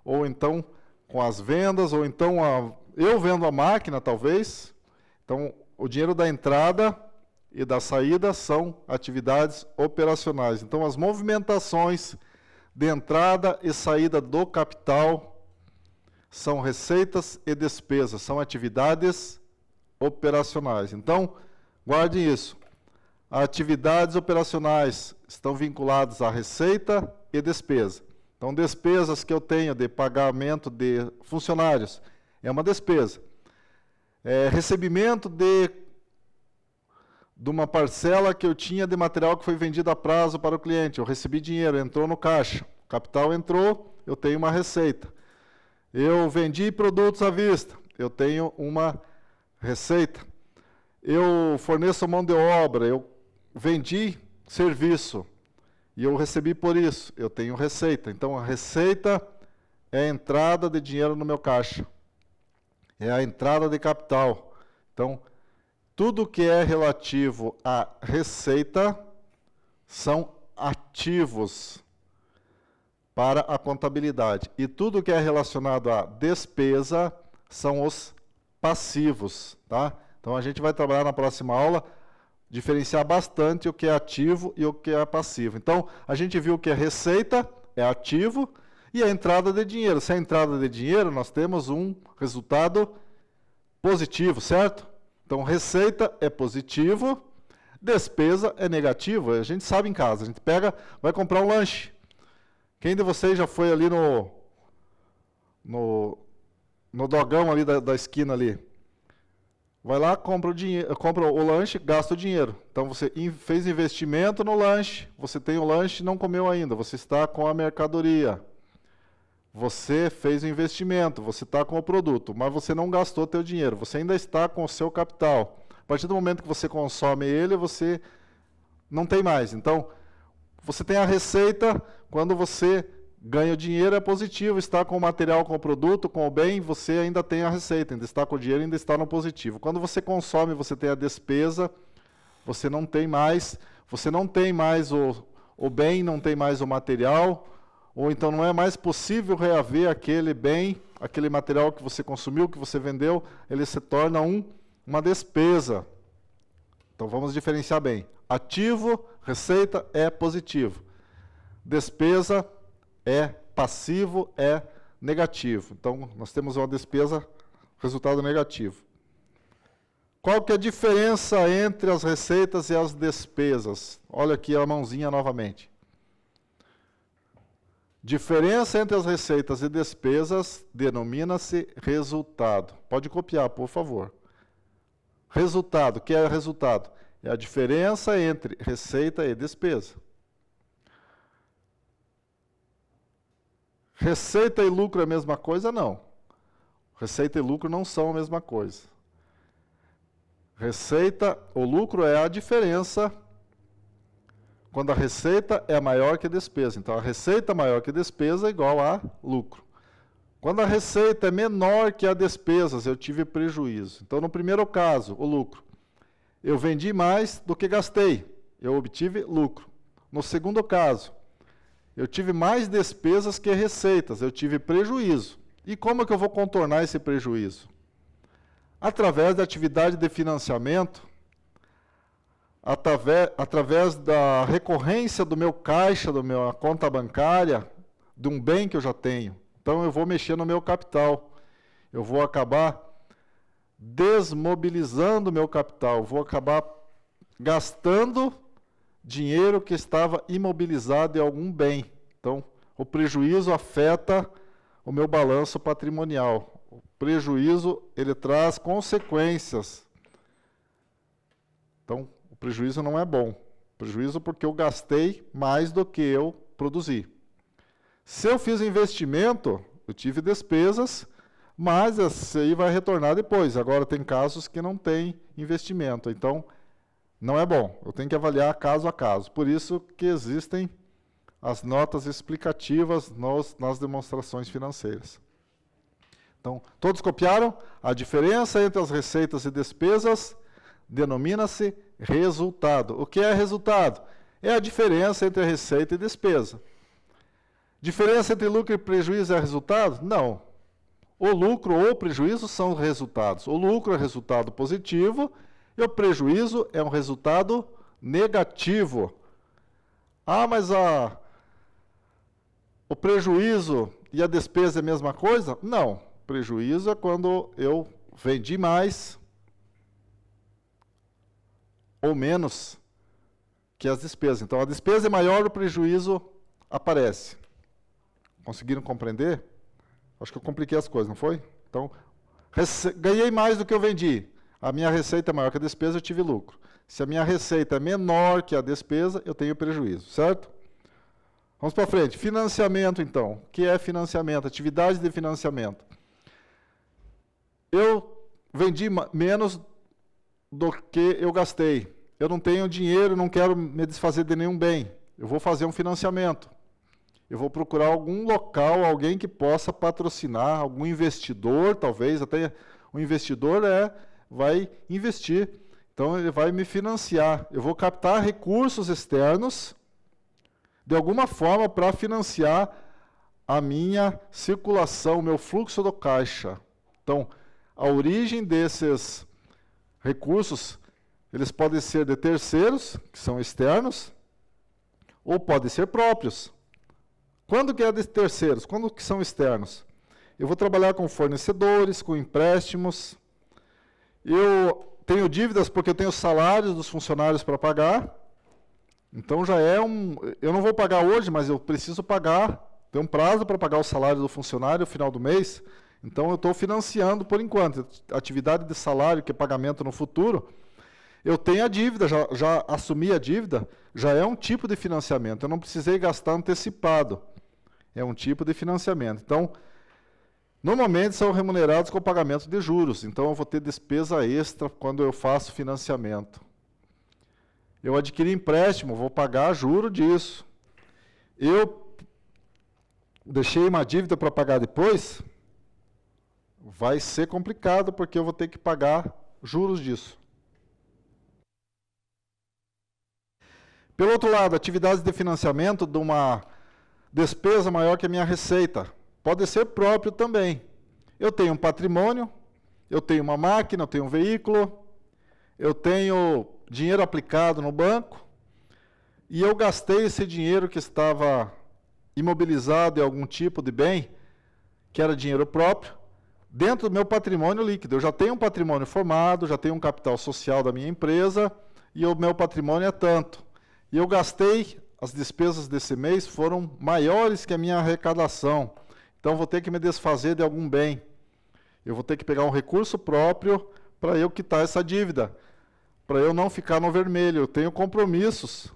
S1: ou então com as vendas, ou então eu vendo a máquina, talvez. Então, o dinheiro da entrada e da saída são atividades operacionais. Então, as movimentações de entrada e saída do capital são receitas e despesas, são atividades operacionais. Então, guardem isso. Atividades operacionais estão vinculadas à receita e despesa. Então, despesas que eu tenho de pagamento de funcionários é uma despesa. Recebimento de uma parcela que eu tinha de material que foi vendido a prazo para o cliente. Eu recebi dinheiro, entrou no caixa. O capital entrou, eu tenho uma receita. Eu vendi produtos à vista, eu tenho uma receita. Eu forneço mão de obra, eu vendi serviço e eu recebi por isso, eu tenho receita. Então, a receita é a entrada de dinheiro no meu caixa. É a entrada de capital. Então, tudo que é relativo à receita são ativos para a contabilidade. E tudo que é relacionado à despesa são os passivos, tá? Então, a gente vai trabalhar na próxima aula, diferenciar bastante o que é ativo e o que é passivo. Então, a gente viu que a receita é ativo e a entrada de dinheiro. Se é a entrada de dinheiro, nós temos um resultado positivo, certo? Então, Então, receita é positivo, despesa é negativo. A gente sabe em casa, a gente pega, vai comprar um lanche. Quem de vocês já foi ali no dogão ali da esquina ali? Vai lá, compra o lanche, gasta o dinheiro. Então, você fez investimento no lanche, você tem o lanche e não comeu ainda, você está com a mercadoria. Você fez o investimento, você está com o produto, mas você não gastou o teu dinheiro, você ainda está com o seu capital. A partir do momento que você consome ele, você não tem mais. Então, você tem a receita, quando você ganha o dinheiro é positivo, está com o material, com o produto, com o bem, você ainda tem a receita, ainda está com o dinheiro, ainda está no positivo. Quando você consome, você tem a despesa, você não tem mais o bem, não tem mais o material, ou então não é mais possível reaver aquele bem, aquele material que você consumiu, que você vendeu, ele se torna uma despesa. Então vamos diferenciar bem. Ativo, receita é positivo. Despesa é passivo, é negativo. Então nós temos uma despesa, resultado negativo. Qual que é a diferença entre as receitas e as despesas? Olha aqui a mãozinha novamente. Diferença entre as receitas e despesas denomina-se resultado. Pode copiar, por favor. Resultado, o que é resultado? É a diferença entre receita e despesa. Receita e lucro é a mesma coisa? Não. Receita e lucro não são a mesma coisa. O lucro é a diferença quando a receita é maior que a despesa. Então, a receita maior que a despesa é igual a lucro. Quando a receita é menor que a despesa, eu tive prejuízo. Então, no primeiro caso, o lucro. Eu vendi mais do que gastei. Eu obtive lucro. No segundo caso, eu tive mais despesas que receitas. Eu tive prejuízo. E como é que eu vou contornar esse prejuízo? Através da atividade de financiamento, através da recorrência do meu caixa, da minha conta bancária, de um bem que eu já tenho. Então, eu vou mexer no meu capital. Eu vou acabar desmobilizando o meu capital. Eu vou acabar gastando dinheiro que estava imobilizado em algum bem. Então, o prejuízo afeta o meu balanço patrimonial. O prejuízo, ele traz consequências. Então, o prejuízo não é bom. Prejuízo porque eu gastei mais do que eu produzi. Se eu fiz investimento, eu tive despesas, mas isso aí vai retornar depois. Agora, tem casos que não tem investimento. Então, não é bom. Eu tenho que avaliar caso a caso. Por isso que existem as notas explicativas nas demonstrações financeiras. Então, todos copiaram? A diferença entre as receitas e despesas denomina-se resultado. O que é resultado? É a diferença entre a receita e despesa. Diferença entre lucro e prejuízo é resultado? Não. O lucro ou o prejuízo são resultados. O lucro é resultado positivo e o prejuízo é um resultado negativo. Ah, mas o prejuízo e a despesa é a mesma coisa? Não. Prejuízo é quando eu vendi mais ou menos que as despesas. Então, a despesa é maior, o prejuízo aparece. Conseguiram compreender? Acho que eu compliquei as coisas, não foi? Então, ganhei mais do que eu vendi. A minha receita é maior que a despesa, eu tive lucro. Se a minha receita é menor que a despesa, eu tenho prejuízo, certo? Vamos para frente. Financiamento, então. O que é financiamento? Atividade de financiamento. Eu vendi menos do que eu gastei. Eu não tenho dinheiro, não quero me desfazer de nenhum bem. Eu vou fazer um financiamento. Eu vou procurar algum local, alguém que possa patrocinar, algum investidor, talvez, até o investidor vai investir. Então, ele vai me financiar. Eu vou captar recursos externos, de alguma forma, para financiar a minha circulação, o meu fluxo do caixa. Então, a origem desses recursos, eles podem ser de terceiros, que são externos, ou podem ser próprios. Quando que é de terceiros? Quando que são externos? Eu vou trabalhar com fornecedores, com empréstimos. Eu tenho dívidas porque eu tenho salários dos funcionários para pagar. Então já é eu não vou pagar hoje, mas eu preciso pagar. Tem um prazo para pagar o salário do funcionário no final do mês. Então eu estou financiando por enquanto. Atividade de salário, que é pagamento no futuro, eu tenho a dívida, já assumi a dívida, já é um tipo de financiamento. Eu não precisei gastar antecipado. É um tipo de financiamento. Então, normalmente são remunerados com pagamento de juros, então eu vou ter despesa extra quando eu faço financiamento. Eu adquiri empréstimo, vou pagar juro disso. Eu deixei uma dívida para pagar depois, vai ser complicado porque eu vou ter que pagar juros disso. Pelo outro lado, atividades de financiamento de uma despesa maior que a minha receita. Pode ser próprio também. Eu tenho um patrimônio, eu tenho uma máquina, eu tenho um veículo, eu tenho dinheiro aplicado no banco, e eu gastei esse dinheiro que estava imobilizado em algum tipo de bem, que era dinheiro próprio, dentro do meu patrimônio líquido. Eu já tenho um patrimônio formado, já tenho um capital social da minha empresa, e o meu patrimônio é tanto. E eu gastei, as despesas desse mês foram maiores que a minha arrecadação. Então, vou ter que me desfazer de algum bem. Eu vou ter que pegar um recurso próprio para eu quitar essa dívida, para eu não ficar no vermelho. Eu tenho compromissos.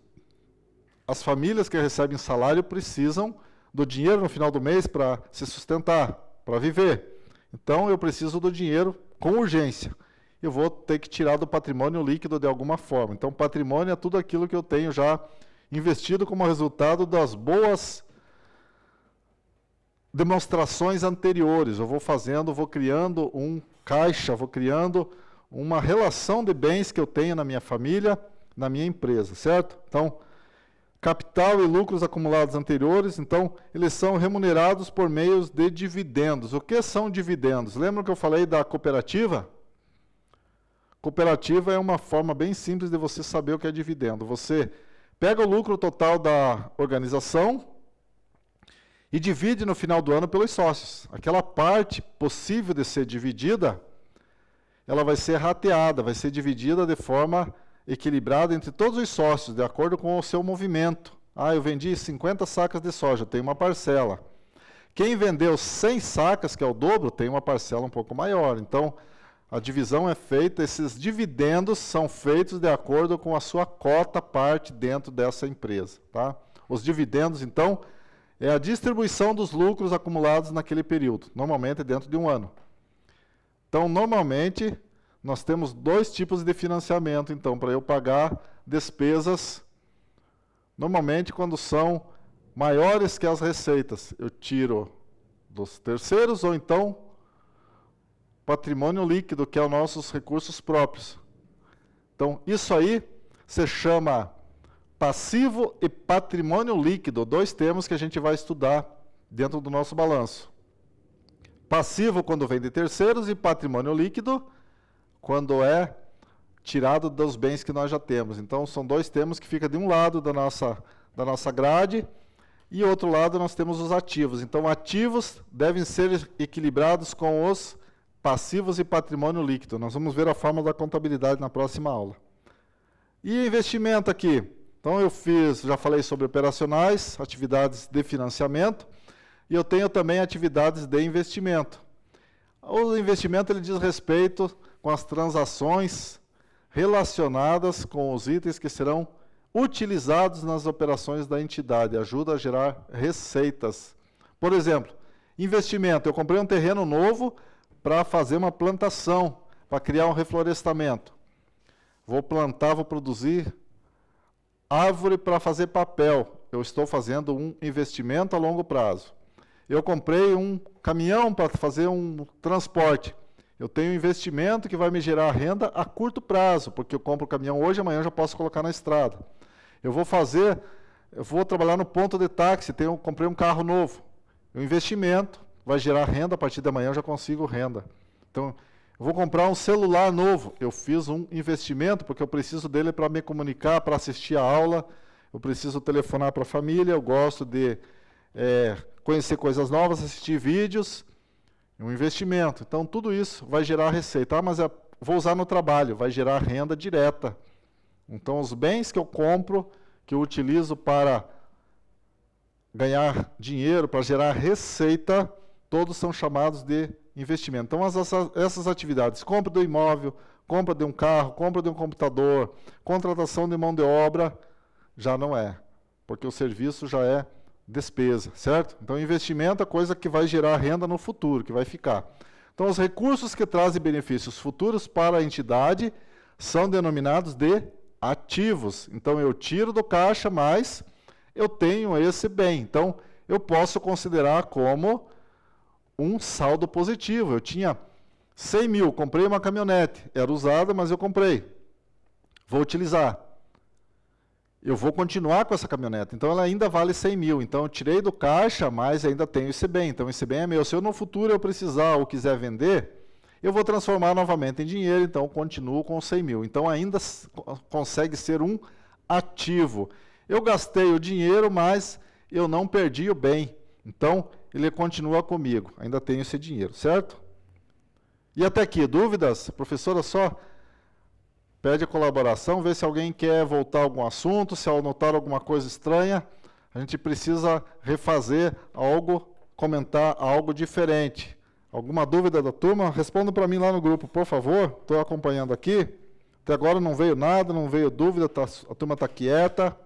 S1: As famílias que recebem salário precisam do dinheiro no final do mês para se sustentar, para viver. Então, eu preciso do dinheiro com urgência. Eu vou ter que tirar do patrimônio líquido de alguma forma. Então, patrimônio é tudo aquilo que eu tenho já investido como resultado das boas demonstrações anteriores. Eu vou fazendo, vou criando um caixa, vou criando uma relação de bens que eu tenho na minha família, na minha empresa, certo? Então, capital e lucros acumulados anteriores, então, eles são remunerados por meios de dividendos. O que são dividendos? Lembram que eu falei da cooperativa? Cooperativa é uma forma bem simples de você saber o que é dividendo. Você pega o lucro total da organização e divide no final do ano pelos sócios. Aquela parte possível de ser dividida, ela vai ser rateada, vai ser dividida de forma equilibrada entre todos os sócios, de acordo com o seu movimento. Ah, eu vendi 50 sacas de soja, tem uma parcela. Quem vendeu 100 sacas, que é o dobro, tem uma parcela um pouco maior. Então, a divisão é feita, esses dividendos são feitos de acordo com a sua cota parte dentro dessa empresa. Tá? Os dividendos, então, é a distribuição dos lucros acumulados naquele período, normalmente dentro de um ano. Então, normalmente, nós temos dois tipos de financiamento, então, para eu pagar despesas, normalmente quando são maiores que as receitas, eu tiro dos terceiros ou então patrimônio líquido, que é os nossos recursos próprios. Então, isso aí se chama passivo e patrimônio líquido, dois termos que a gente vai estudar dentro do nosso balanço. Passivo quando vem de terceiros e patrimônio líquido quando é tirado dos bens que nós já temos. Então, são dois termos que ficam de um lado da nossa grade e outro lado nós temos os ativos. Então, ativos devem ser equilibrados com os passivos e patrimônio líquido. Nós vamos ver a forma da contabilidade na próxima aula. E investimento aqui? Então, já falei sobre operacionais, atividades de financiamento, e eu tenho também atividades de investimento. O investimento ele diz respeito com as transações relacionadas com os itens que serão utilizados nas operações da entidade, ajuda a gerar receitas. Por exemplo, investimento, eu comprei um terreno novo para fazer uma plantação, para criar um reflorestamento. Vou plantar, vou produzir árvore para fazer papel. Eu estou fazendo um investimento a longo prazo. Eu comprei um caminhão para fazer um transporte. Eu tenho um investimento que vai me gerar renda a curto prazo, porque eu compro o caminhão hoje, amanhã eu já posso colocar na estrada. Eu vou trabalhar no ponto de táxi, comprei um carro novo. O investimento vai gerar renda, a partir de amanhã eu já consigo renda. Então, eu vou comprar um celular novo. Eu fiz um investimento, porque eu preciso dele para me comunicar, para assistir a aula, eu preciso telefonar para a família, eu gosto de conhecer coisas novas, assistir vídeos, um investimento. Então, tudo isso vai gerar receita. Ah, mas vou usar no trabalho, vai gerar renda direta. Então, os bens que eu compro, que eu utilizo para ganhar dinheiro, para gerar receita, todos são chamados de investimento. Então, essas atividades, compra do imóvel, compra de um carro, compra de um computador, contratação de mão de obra, já não é, porque o serviço já é despesa, certo? Então, investimento é coisa que vai gerar renda no futuro, que vai ficar. Então, os recursos que trazem benefícios futuros para a entidade são denominados de ativos. Então, eu tiro do caixa, mas eu tenho esse bem. Então, eu posso considerar como um saldo positivo. Eu tinha 100 mil, comprei uma caminhonete, era usada, mas eu comprei. Vou utilizar. Eu vou continuar com essa caminhonete, então ela ainda vale 100 mil. Então eu tirei do caixa, mas ainda tenho esse bem. Então esse bem é meu. Se eu no futuro eu precisar ou quiser vender, eu vou transformar novamente em dinheiro, então eu continuo com 100 mil. Então ainda consegue ser um ativo. Eu gastei o dinheiro, mas eu não perdi o bem. Então ele continua comigo, ainda tenho esse dinheiro, certo? E até aqui, dúvidas? Professora, só pede a colaboração, vê se alguém quer voltar a algum assunto, se anotar alguma coisa estranha, a gente precisa refazer algo, comentar algo diferente. Alguma dúvida da turma? Responda para mim lá no grupo, por favor, estou acompanhando aqui. Até agora não veio nada, não veio dúvida, a turma está quieta.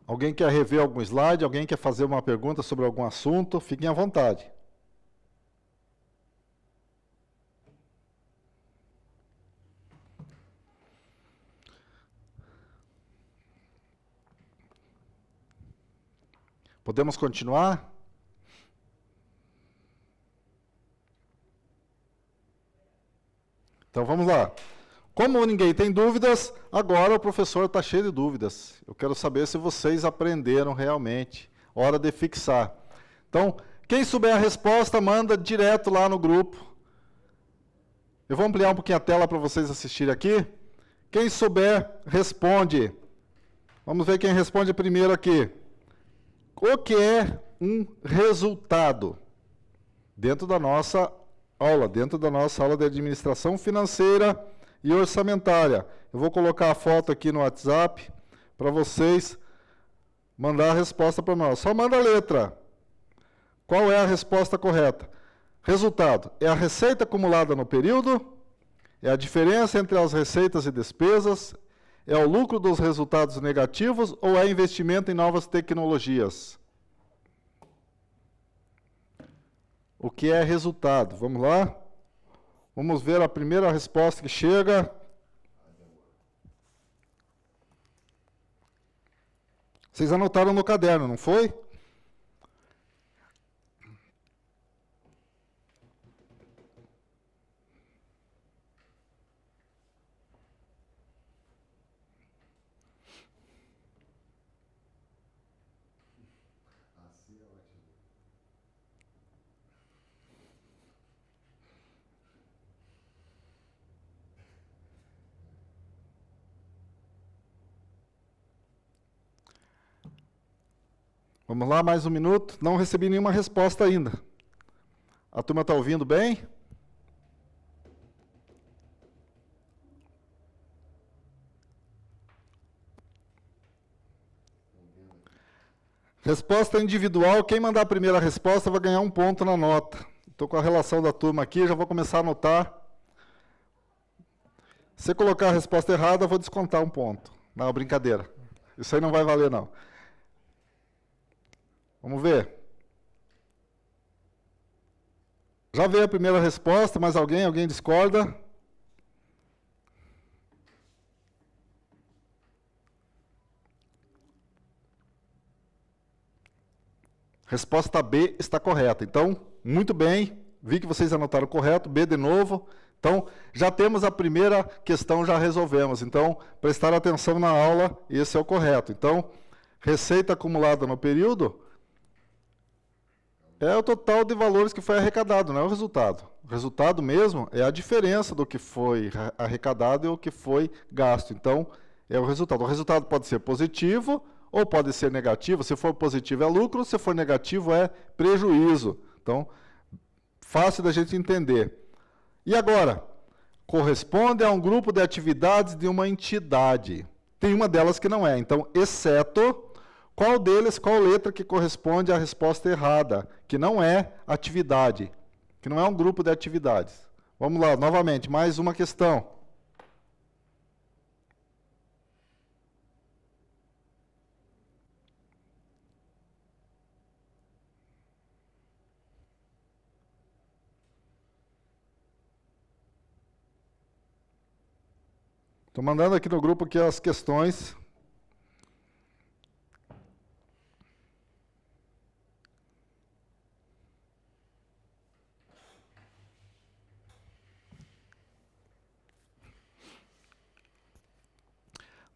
S1: Alguém quer rever algum slide? Alguém quer fazer uma pergunta sobre algum assunto? Fiquem à vontade. Podemos continuar? Então vamos lá. Como ninguém tem dúvidas, agora o professor está cheio de dúvidas. Eu quero saber se vocês aprenderam realmente. Hora de fixar. Então, quem souber a resposta, manda direto lá no grupo. Eu vou ampliar um pouquinho a tela para vocês assistirem aqui. Quem souber, responde. Vamos ver quem responde primeiro aqui. O que é um resultado? Dentro da nossa aula de administração financeira e orçamentária. Eu vou colocar a foto aqui no WhatsApp para vocês mandar a resposta para nós. Só manda a letra. Qual é a resposta correta? Resultado: é a receita acumulada no período, é a diferença entre as receitas e despesas, é o lucro dos resultados negativos ou é investimento em novas tecnologias? O que é resultado? Vamos lá? Vamos ver a primeira resposta que chega. Vocês anotaram no caderno, não foi?
S2: Assim é ótimo.
S1: Vamos lá, mais um minuto. Não recebi nenhuma resposta ainda. A turma está ouvindo bem? Resposta individual. Quem mandar a primeira resposta vai ganhar um ponto na nota. Estou com a relação da turma aqui, já vou começar a anotar. Se colocar a resposta errada, eu vou descontar um ponto. Não, brincadeira. Isso aí não vai valer, não. Vamos ver. Já veio a primeira resposta, mas alguém discorda? Resposta B está correta. Então, muito bem, vi que vocês anotaram correto, B de novo. Então, já temos a primeira questão, já resolvemos. Então, prestar atenção na aula, esse é o correto. Então, receita acumulada no período É o total de valores que foi arrecadado, não é o resultado. O resultado mesmo é a diferença do que foi arrecadado e o que foi gasto. Então, é o resultado. O resultado pode ser positivo ou pode ser negativo. Se for positivo é lucro, se for negativo é prejuízo. Então, fácil da gente entender. E agora? Corresponde a um grupo de atividades de uma entidade. Tem uma delas que não é. Então, exceto... Qual deles, qual letra que corresponde à resposta errada? Que não é atividade, que não é um grupo de atividades. Vamos lá, novamente, mais uma questão. Estou mandando aqui no grupo aqui as questões.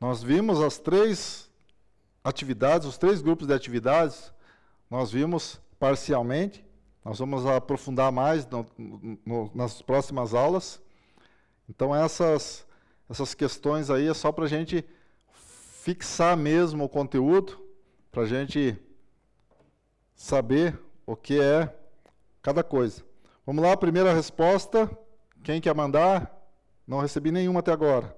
S1: Nós vimos as três atividades, os três grupos de atividades, nós vimos parcialmente. Nós vamos aprofundar mais nas próximas aulas. Então, essas questões aí é só para a gente fixar mesmo o conteúdo, para a gente saber o que é cada coisa. Vamos lá, primeira resposta. Quem quer mandar? Não recebi nenhuma até agora.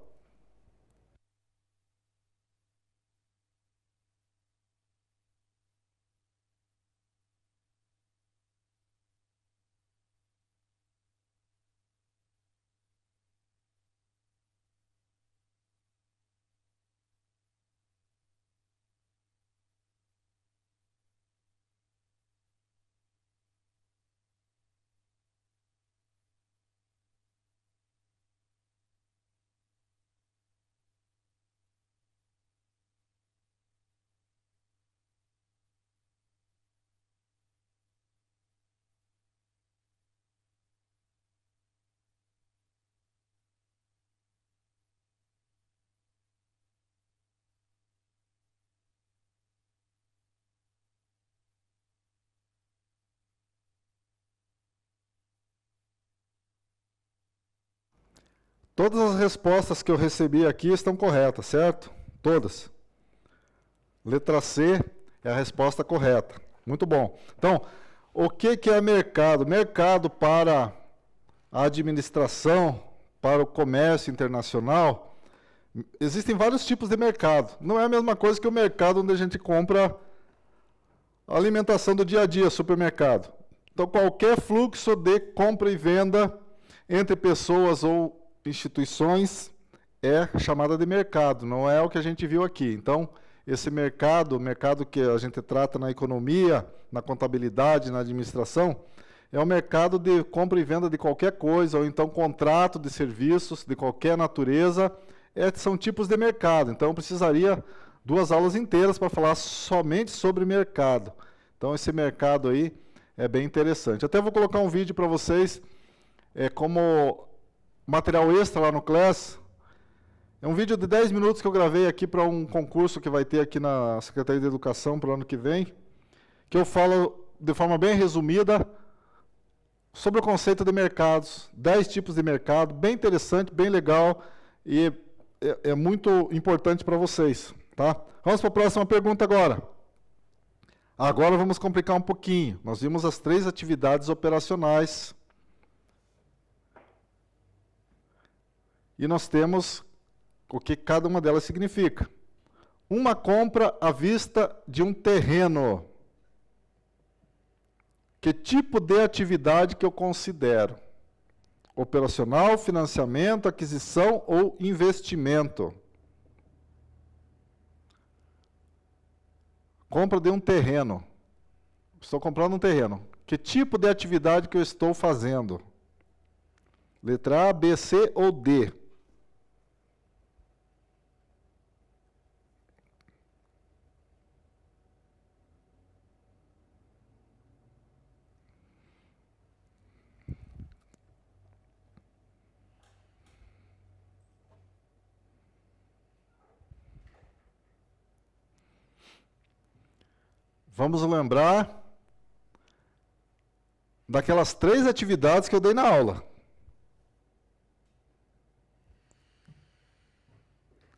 S1: Todas as respostas que eu recebi aqui estão corretas, certo? Todas. Letra C é a resposta correta. Muito bom. Então, o que é mercado? Mercado para a administração, para o comércio internacional, existem vários tipos de mercado. Não é a mesma coisa que o mercado onde a gente compra a alimentação do dia a dia, supermercado. Então, qualquer fluxo de compra e venda entre pessoas ou instituições é chamada de mercado, não é o que a gente viu aqui. Então, esse mercado, o mercado que a gente trata na economia, na contabilidade, na administração, é o mercado de compra e venda de qualquer coisa, ou então contrato de serviços de qualquer natureza, são tipos de mercado. Então, eu precisaria 2 aulas inteiras para falar somente sobre mercado. Então, esse mercado aí é bem interessante. Até vou colocar um vídeo para vocês, como material extra lá no Class. É um vídeo de 10 minutos que eu gravei aqui para um concurso que vai ter aqui na Secretaria de Educação para o ano que vem, que eu falo de forma bem resumida sobre o conceito de mercados, 10 tipos de mercado, bem interessante, bem legal e é muito importante para vocês. Tá? Vamos para a próxima pergunta agora. Agora vamos complicar um pouquinho. Nós vimos as 3 atividades operacionais. E nós temos o que cada uma delas significa. Uma compra à vista de um terreno. Que tipo de atividade que eu considero? Operacional, financiamento, aquisição ou investimento? Compra de um terreno. Estou comprando um terreno. Que tipo de atividade que eu estou fazendo? Letra A, B, C ou D? Vamos lembrar daquelas 3 atividades que eu dei na aula.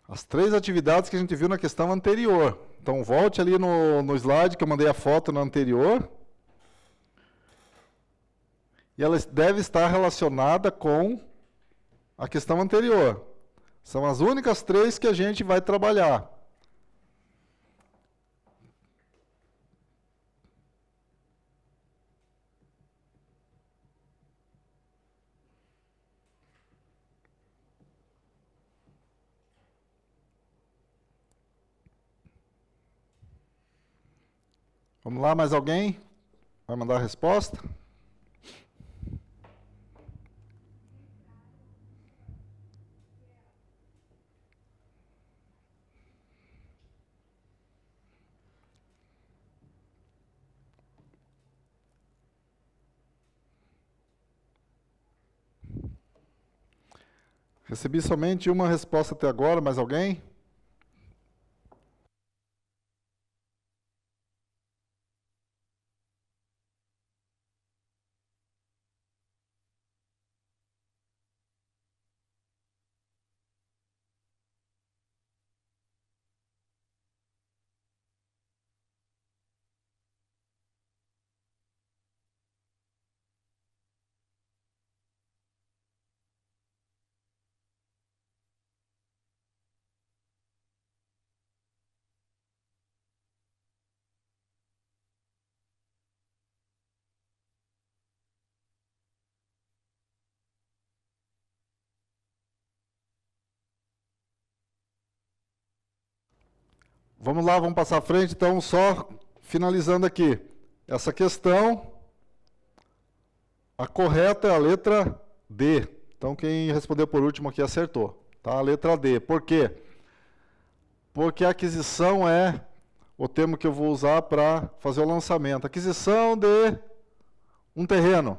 S1: As 3 atividades que a gente viu na questão anterior. Então, volte ali no slide que eu mandei a foto na anterior. E ela deve estar relacionada com a questão anterior. São as únicas 3 que a gente vai trabalhar. Vamos lá, mais alguém? Vai mandar a resposta? Recebi somente uma resposta até agora, mais alguém? Vamos lá, vamos passar à frente, então, só finalizando aqui. Essa questão, a correta é a letra D. Então, quem respondeu por último aqui acertou. Tá? A letra D. Por quê? Porque a aquisição é o termo que eu vou usar para fazer o lançamento. Aquisição de um terreno.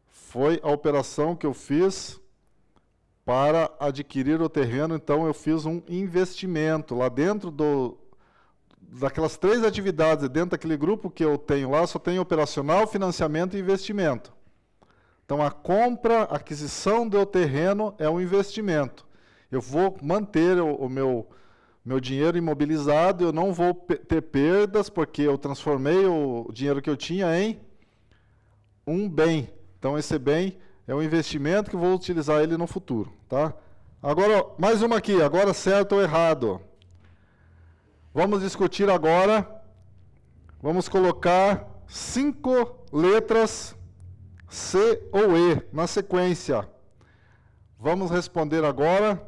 S1: Foi a operação que eu fiz para adquirir o terreno, então eu fiz um investimento lá dentro daquelas 3 atividades, dentro daquele grupo que eu tenho lá, só tem operacional, financiamento e investimento. Então a compra, a aquisição do terreno é um investimento. Eu vou manter o meu dinheiro imobilizado, eu não vou ter perdas, porque eu transformei o dinheiro que eu tinha em um bem. Então esse bem é um investimento que eu vou utilizar ele no futuro, tá? Agora, mais uma aqui, agora certo ou errado. Vamos discutir agora, vamos colocar 5 letras C ou E na sequência. Vamos responder agora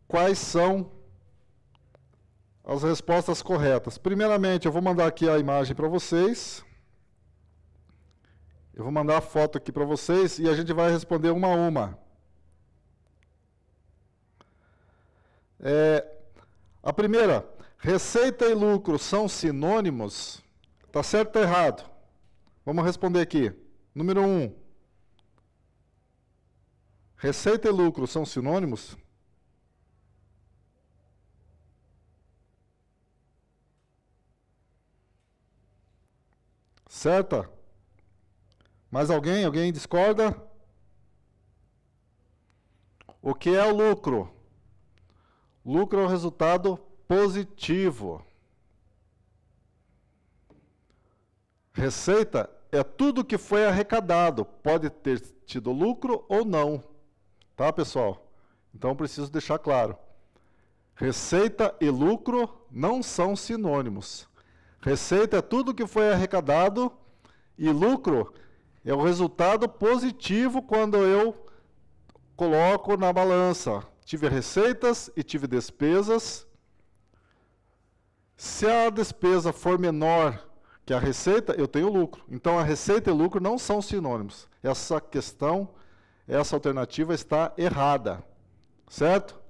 S1: quais são as respostas corretas. Primeiramente, eu vou mandar aqui a imagem para vocês. Eu vou mandar a foto aqui para vocês e a gente vai responder uma a uma. A primeira, receita e lucro são sinônimos? Tá certo ou errado? Vamos responder aqui. Número 1. Receita e lucro são sinônimos? Certa? Mais alguém? Alguém discorda? O que é o lucro? Lucro é o resultado positivo. Receita é tudo que foi arrecadado. Pode ter tido lucro ou não. Tá, pessoal? Então, preciso deixar claro. Receita e lucro não são sinônimos. Receita é tudo que foi arrecadado e lucro é o resultado positivo quando eu coloco na balança. Tive receitas e tive despesas. Se a despesa for menor que a receita, eu tenho lucro. Então, a receita e lucro não são sinônimos. Essa questão, essa alternativa está errada. Certo?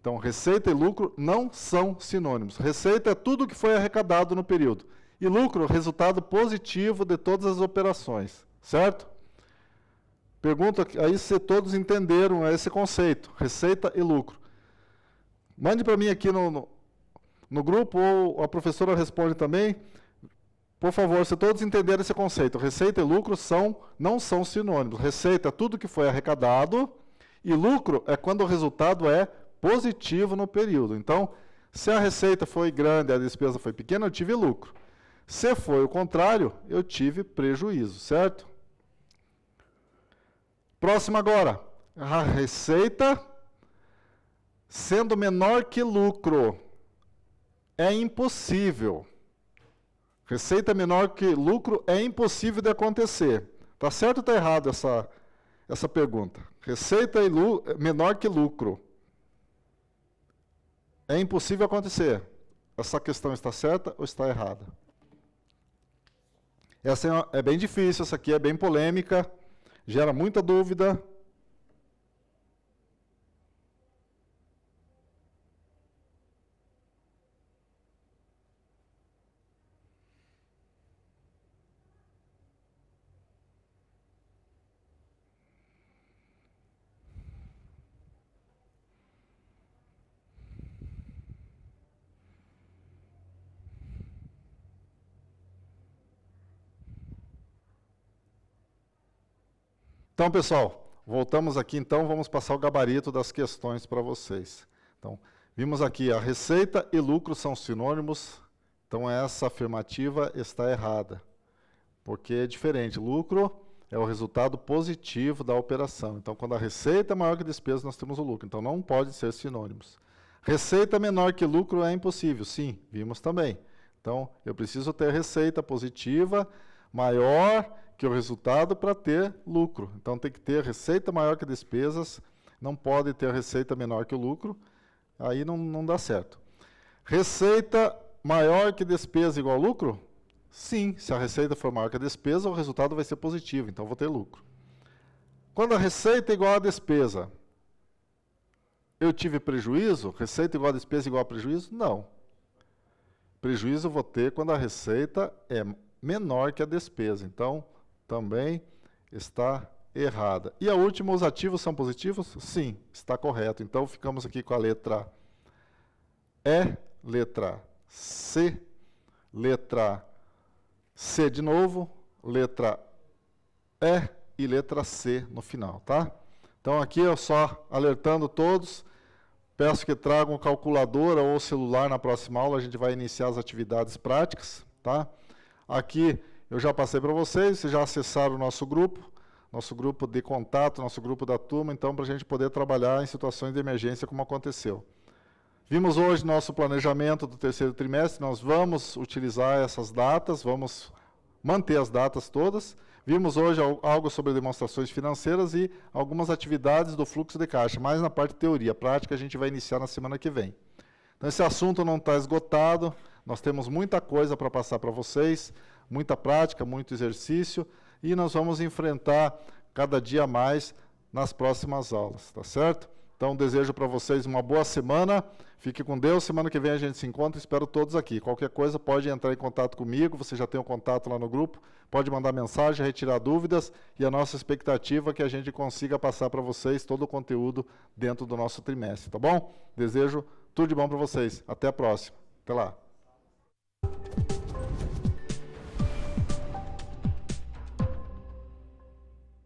S1: Então, receita e lucro não são sinônimos. Receita é tudo que foi arrecadado no período. E lucro, resultado positivo de todas as operações. Certo? Pergunta aí se todos entenderam esse conceito, receita e lucro. Mande para mim aqui no grupo, ou a professora responde também, por favor, se todos entenderem esse conceito, receita e lucro não são sinônimos. Receita é tudo que foi arrecadado e lucro é quando o resultado é positivo no período. Então, se a receita foi grande e a despesa foi pequena, eu tive lucro. Se foi o contrário, eu tive prejuízo, certo? Próximo agora. A receita sendo menor que lucro. É impossível. Receita menor que lucro é impossível de acontecer. Está certo ou está errado essa pergunta? Receita menor que lucro. É impossível acontecer. Essa questão está certa ou está errada? Essa é bem difícil, essa aqui é bem polêmica, gera muita dúvida. Então, pessoal, voltamos aqui, então, vamos passar o gabarito das questões para vocês. Então, vimos aqui, a receita e lucro são sinônimos, então essa afirmativa está errada, porque é diferente. Lucro é o resultado positivo da operação. Então, quando a receita é maior que a despesa, nós temos o lucro. Então, não pode ser sinônimos. Receita menor que lucro é impossível. Sim, vimos também. Então, eu preciso ter receita positiva maior que o resultado para ter lucro. Então, tem que ter receita maior que despesas, não pode ter receita menor que o lucro, aí não dá certo. Receita maior que despesa igual lucro? Sim, se a receita for maior que a despesa, o resultado vai ser positivo, então vou ter lucro. Quando a receita é igual à despesa, eu tive prejuízo? Receita igual a despesa igual a prejuízo? Não. Prejuízo eu vou ter quando a receita é menor que a despesa, então também está errada. E a última, os ativos são positivos? Sim, está correto. Então, ficamos aqui com a letra E, letra C de novo, letra E e letra C no final, tá? Então, aqui eu só alertando todos, peço que tragam calculadora ou celular na próxima aula, a gente vai iniciar as atividades práticas, tá? Aqui eu já passei para vocês já acessaram o nosso grupo de contato, nosso grupo da turma, então, para a gente poder trabalhar em situações de emergência como aconteceu. Vimos hoje nosso planejamento do terceiro trimestre, nós vamos utilizar essas datas, vamos manter as datas todas. Vimos hoje algo sobre demonstrações financeiras e algumas atividades do fluxo de caixa, mais na parte de teoria. Prática a gente vai iniciar na semana que vem. Então, esse assunto não está esgotado, nós temos muita coisa para passar para vocês, muita prática, muito exercício, e nós vamos enfrentar cada dia mais nas próximas aulas, tá certo? Então, desejo para vocês uma boa semana, fique com Deus, semana que vem a gente se encontra, espero todos aqui. Qualquer coisa pode entrar em contato comigo, você já tem um contato lá no grupo, pode mandar mensagem, retirar dúvidas, e a nossa expectativa é que a gente consiga passar para vocês todo o conteúdo dentro do nosso trimestre, tá bom? Desejo tudo de bom para vocês, até a próxima, até lá.